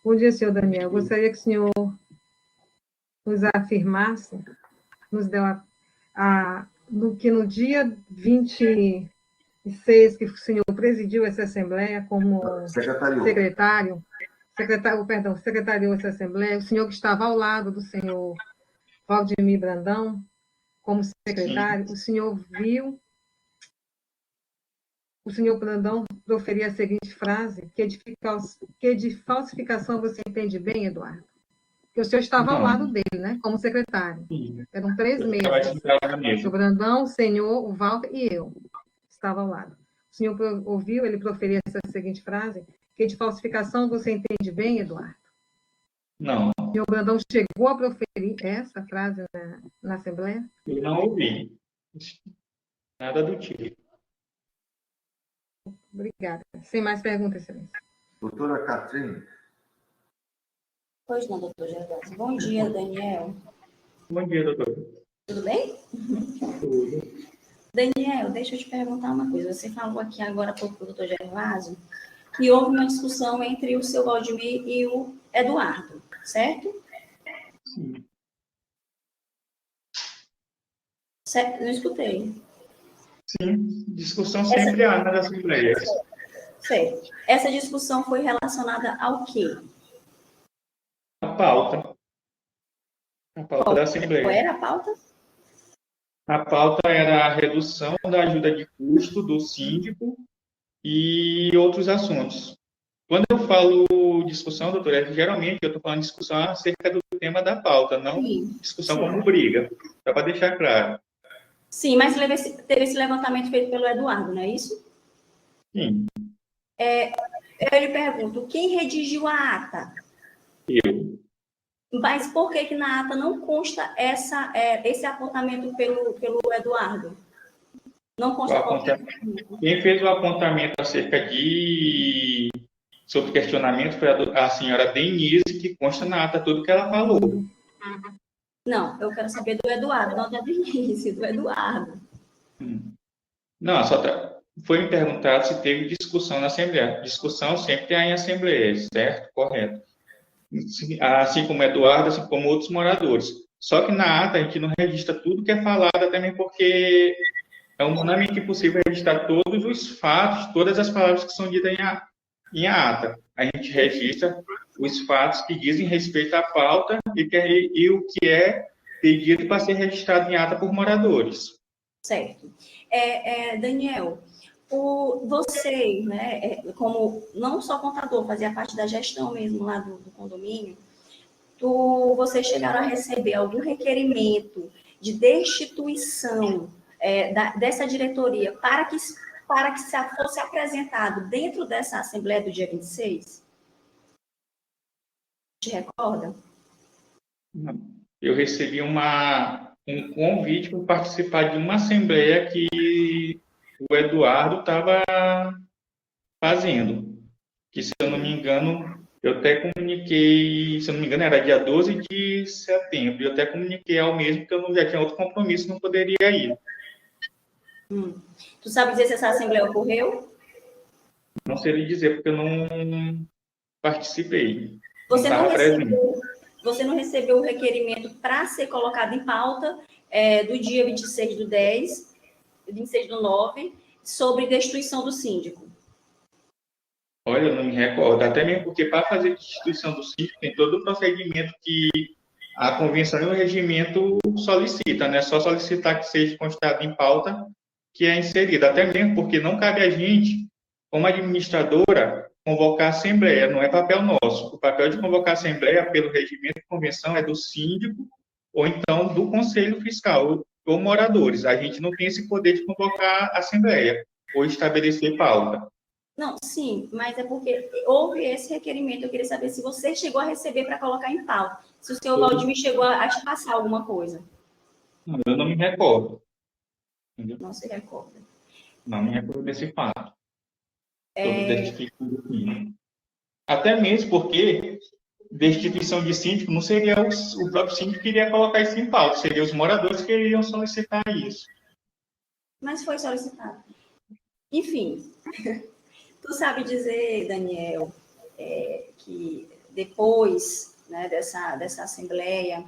Speaker 7: Bom dia, senhor Daniel. Gostaria que o senhor nos afirmasse, nos deu no dia 26, que o senhor presidiu essa Assembleia como secretariou essa Assembleia, o senhor que estava ao lado do senhor Valdemir Brandão, como secretário, o senhor viu o senhor Brandão proferir a seguinte frase, que de falsificação você entende bem, Eduardo? Porque o senhor estava ao lado dele, né, como secretário.
Speaker 13: Sim.
Speaker 7: Eram 3 meses. O senhor Brandão, o senhor, o Walter e eu estava ao lado. O senhor ouviu ele proferir essa seguinte frase, que de falsificação você entende bem, Eduardo?
Speaker 13: Não.
Speaker 7: O senhor Brandão chegou a proferir essa frase na Assembleia?
Speaker 13: Eu não ouvi. Nada do tipo.
Speaker 7: Obrigada. Sem mais perguntas, excelência.
Speaker 1: Doutora Catrine.
Speaker 5: Pois não, doutor Gervásio. Bom dia, Daniel.
Speaker 13: Bom dia, doutor.
Speaker 5: Tudo bem?
Speaker 13: Tudo.
Speaker 5: Daniel, deixa eu te perguntar uma coisa. Você falou aqui agora há pouco para o doutor Gervásio que houve uma discussão entre o seu Valdemir e o Eduardo, certo?
Speaker 13: Sim.
Speaker 5: Certo? Não escutei.
Speaker 13: Sim, discussão sempre há nas assembleias.
Speaker 5: Certo. Essa discussão foi relacionada ao quê?
Speaker 13: A pauta. A pauta da Assembleia.
Speaker 5: Qual era a pauta?
Speaker 13: A pauta era a redução da ajuda de custo do síndico e outros assuntos. Quando eu falo discussão, doutora, geralmente eu estou falando discussão acerca do tema da pauta, não discussão como briga, só para deixar claro.
Speaker 5: Sim, mas teve esse levantamento feito pelo Eduardo, não é isso?
Speaker 13: Sim.
Speaker 5: Eu lhe pergunto, quem redigiu a ata?
Speaker 13: Eu.
Speaker 5: Mas por que na ata não consta esse apontamento pelo Eduardo? Não consta
Speaker 13: Quem fez o apontamento acerca sobre questionamento foi a senhora Denise, que consta na ata tudo que ela falou.
Speaker 5: Não, eu quero saber do Eduardo, não da Denise, do Eduardo.
Speaker 13: Não, foi me perguntado se teve discussão na Assembleia. Discussão sempre há em Assembleia, certo? Correto. Assim como Eduardo, assim como outros moradores. Só que na ata a gente não registra tudo que é falado, também porque é humanamente impossível registrar todos os fatos, todas as palavras que são ditas em ata. A gente registra os fatos que dizem respeito à pauta e o que é pedido para ser registrado em ata por moradores.
Speaker 5: Certo. Daniel, você, né, como não só contador, fazia parte da gestão mesmo lá do condomínio, vocês chegaram a receber algum requerimento de destituição dessa diretoria para que fosse apresentado dentro dessa Assembleia do dia 26? Te recorda?
Speaker 13: Eu recebi um convite para participar de uma Assembleia que o Eduardo estava fazendo. Que, se eu não me engano, eu até comuniquei, se eu não me engano, era dia 12 de setembro, eu até comuniquei ao mesmo que eu já tinha outro compromisso, não poderia ir.
Speaker 5: Tu sabe dizer se essa Assembleia ocorreu?
Speaker 13: Não sei lhe dizer, porque eu não participei.
Speaker 5: Você não recebeu o requerimento para ser colocado em pauta do dia 26 do 10, 26 do 9, sobre destituição do síndico?
Speaker 13: Olha, eu não me recordo. Até mesmo porque para fazer destituição do síndico tem todo o procedimento que a convenção e o regimento solicitam, né? Só solicitar que seja constado em pauta que é inserido. Até mesmo porque não cabe a gente, como administradora, convocar a Assembleia, não é papel nosso. O papel de convocar a Assembleia, pelo regimento de convenção, é do síndico ou então do Conselho Fiscal, ou moradores. A gente não tem esse poder de convocar a Assembleia ou estabelecer pauta.
Speaker 5: Não, sim, mas é porque houve esse requerimento. Eu queria saber se você chegou a receber para colocar em pauta. Se o senhor Valdemir chegou a te passar alguma coisa.
Speaker 13: Não, eu não me recordo. Entendeu?
Speaker 5: Não se recorda.
Speaker 13: Não me recordo desse fato. Até mesmo porque destituição de síndico não seria o próprio síndico que iria colocar isso em pauta, seria os moradores que iriam solicitar isso.
Speaker 5: Mas foi solicitado. Enfim, tu sabe dizer, Daniel, que depois, né, dessa Assembleia,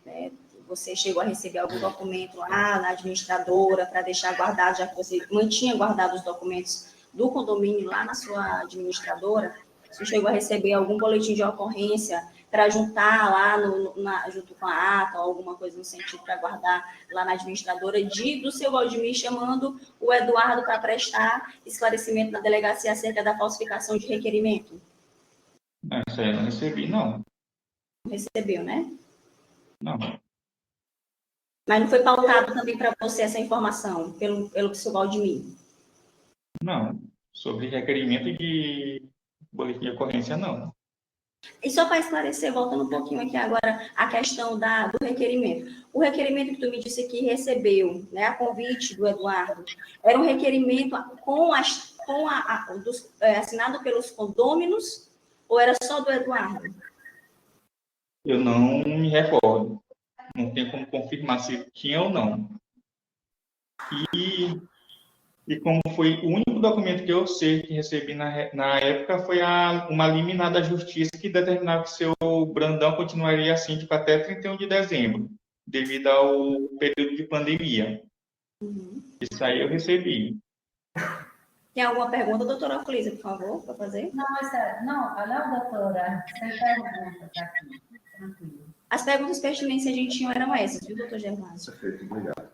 Speaker 5: né, você chegou a receber algum documento lá na administradora para deixar guardado, já que você mantinha guardado os documentos do condomínio lá na sua administradora? Você chegou a receber algum boletim de ocorrência para juntar lá junto com a ata, ou alguma coisa no sentido para guardar lá na administradora, do seu Valdemir chamando o Eduardo para prestar esclarecimento na delegacia acerca da falsificação de requerimento?
Speaker 13: Não, isso aí eu não recebi, não.
Speaker 5: Não recebeu, né?
Speaker 13: Não.
Speaker 5: Mas não foi pautado também para você essa informação, pelo seu Valdemir?
Speaker 13: Não. Sobre requerimento de boletim de ocorrência, não.
Speaker 5: E só para esclarecer, voltando um pouquinho aqui agora, a questão do requerimento. O requerimento que tu me disse que recebeu, né, a convite do Eduardo, era um requerimento assinado pelos condôminos ou era só do Eduardo?
Speaker 13: Eu não me recordo. Não tenho como confirmar se tinha ou não. E como foi o único documento que eu sei que recebi na época foi uma liminar da justiça que determinava que seu Brandão continuaria síndico até 31 de dezembro, devido ao período de pandemia. Isso aí eu recebi.
Speaker 5: Tem alguma pergunta, doutora Clísia, por favor, para fazer?
Speaker 2: Não, doutora, sem perguntas aqui, tranquilo.
Speaker 5: As perguntas pertinentes que a gente tinha eram essas, viu, doutor Gervásio?
Speaker 1: Perfeito, obrigado.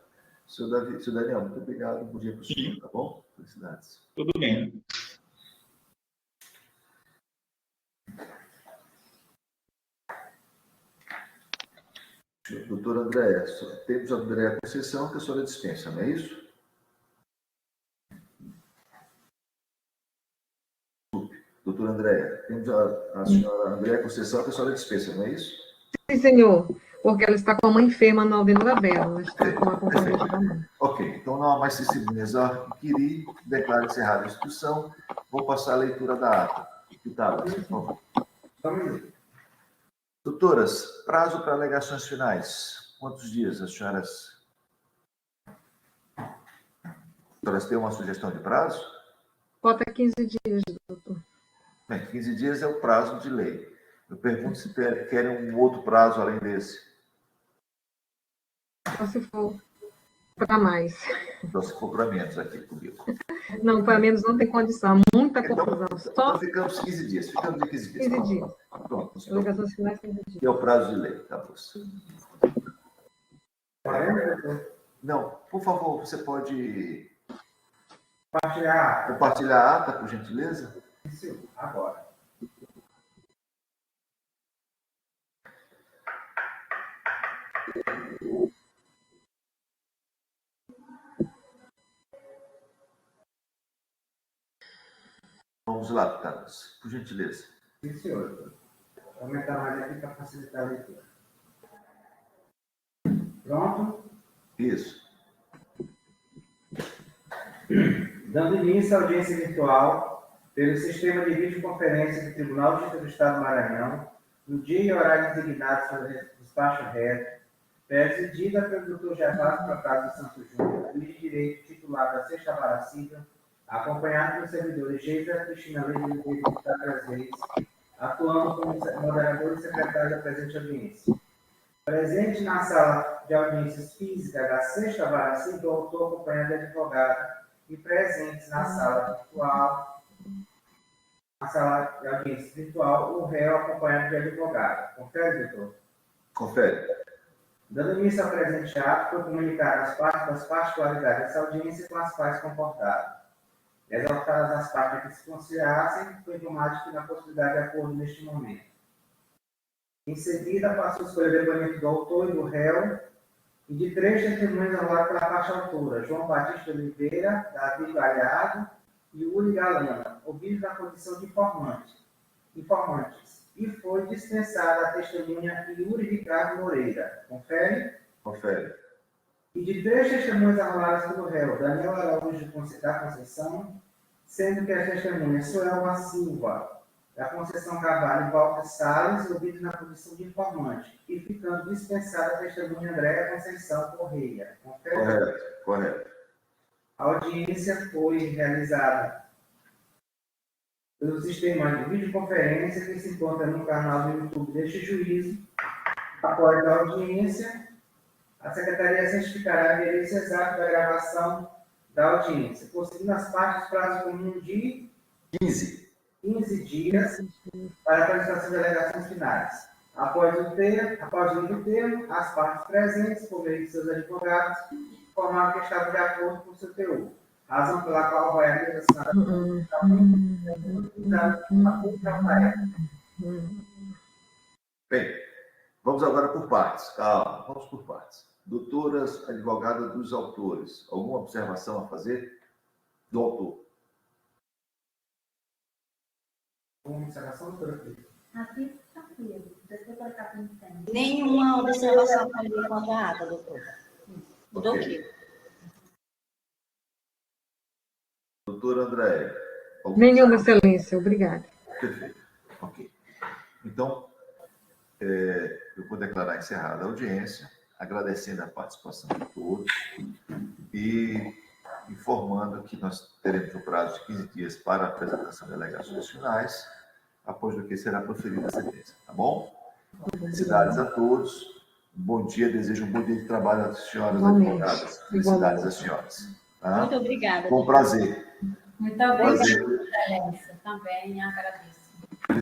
Speaker 1: Seu Daniel, muito obrigado. Bom dia para o senhor, tá bom? Felicidades.
Speaker 13: Tudo bem.
Speaker 1: Doutora Andréa, temos a Andréa Conceição, que a senhora dispensa, não é isso? Doutora Andréa, temos a senhora Andréa Conceição, que a senhora dispensa, não é isso?
Speaker 7: Sim, senhor, porque ela está com a mãe enferma na Aldenora Bela, ela está com a acompanhamento da mãe.
Speaker 1: Ok, então não há mais testemunhas a inquirir, declaro encerrada a instrução, vou passar a leitura da ata. Pitágoras, por favor. Doutoras, prazo para alegações finais. Quantos dias as senhoras têm uma sugestão de prazo?
Speaker 7: Bota 15 dias, doutor.
Speaker 1: Bem, 15 dias é o prazo de lei. Eu pergunto se querem um outro prazo além desse.
Speaker 7: Só se for para mais.
Speaker 1: Então, se for para menos aqui comigo.
Speaker 7: Não, para menos não tem condição. Muita confusão.
Speaker 1: Então ficamos 15 dias. Ficamos em 15 dias.
Speaker 7: 15 dias.
Speaker 1: Pronto.
Speaker 7: Alegações finais, 15 dias.
Speaker 1: Que é o prazo de lei, tá bom? Não, por favor, você pode compartilhar a ata, por gentileza?
Speaker 9: Sim, agora.
Speaker 1: Vamos lá, Pitágoras, por gentileza.
Speaker 9: Sim, senhor. Vou aumentar mais aqui para facilitar a leitura. Pronto?
Speaker 1: Isso.
Speaker 9: Dando início à audiência virtual pelo sistema de videoconferência do Tribunal de Justiça do Estado do Maranhão, no dia e horário designados pelo despacho reto, presidida pelo Dr. Gervásio Procásio de Santos Júnior, juiz de direito titular da Sexta Vara Civil, acompanhado pelos servidores Geisa Cristina Leite de Vitória Reis, atuando como moderador e secretário da presente audiência. Presente na sala de audiências física da Sexta Vara Civil, o autor acompanhado de advogado, e presentes na sala virtual, na sala de audiência virtual, o réu acompanhado de advogado. Confere, doutor?
Speaker 1: Confere.
Speaker 9: Dando início ao presente ato, foi comunicar as particularidades dessa audiência com as quais concordado. Exaltadas as partes que se conciliassem, foi tomado na possibilidade de acordo neste momento. Em seguida, passou a escolher o depoimento do autor e do réu, e de 3 testemunhas anuladas pela parte autora: João Batista Oliveira, Davi Galhardo e Yuri Galana, ouvidos na condição de informantes. E foi dispensada a testemunha Yuri Ricardo Moreira. Confere?
Speaker 1: Confere.
Speaker 9: E de 3 testemunhas anuladas pelo réu: Daniel Araújo da Conceição, sendo que as testemunhas Soelma Silva, da Conceição Carvalho e Walter Salles, ouvidos na condição de informante, e ficando dispensada a testemunha Andréa Conceição Correia. Confere?
Speaker 1: Correto.
Speaker 9: A audiência foi realizada pelo sistema de videoconferência que se encontra no canal do YouTube deste juízo. Após a audiência, a Secretaria certificará a endereço exato da gravação da audiência, conseguindo as partes prazo comum de 15 dias para a apresentação de alegações finais. Após o termo, as partes presentes, por meio de seus advogados, informaram que estavam de acordo com o seu teor, razão pela qual vai a mesa assinada
Speaker 1: Bem, vamos agora por partes. Calma, vamos por partes. Doutoras, advogada dos autores, alguma observação a fazer do autor?
Speaker 9: Uma observação, doutora Cris?
Speaker 2: Aqui, tranquilo.
Speaker 5: Nenhuma observação também quanto à ata, doutor. Mudou o quê?
Speaker 1: Doutora Andréa.
Speaker 7: Nenhuma, excelência. Obrigada.
Speaker 1: Perfeito. Ok. Então, eu vou declarar encerrada a audiência, agradecendo a participação de todos e informando que nós teremos um prazo de 15 dias para a apresentação de alegações finais, após o que será proferida a sentença. Tá bom? Felicidades a todos. Um bom dia, desejo um bom dia de trabalho às senhoras advogadas. Felicidades às senhoras. Tá?
Speaker 5: Muito obrigada.
Speaker 1: Com prazer.
Speaker 2: Muito obrigada, excelência. Também agradeço.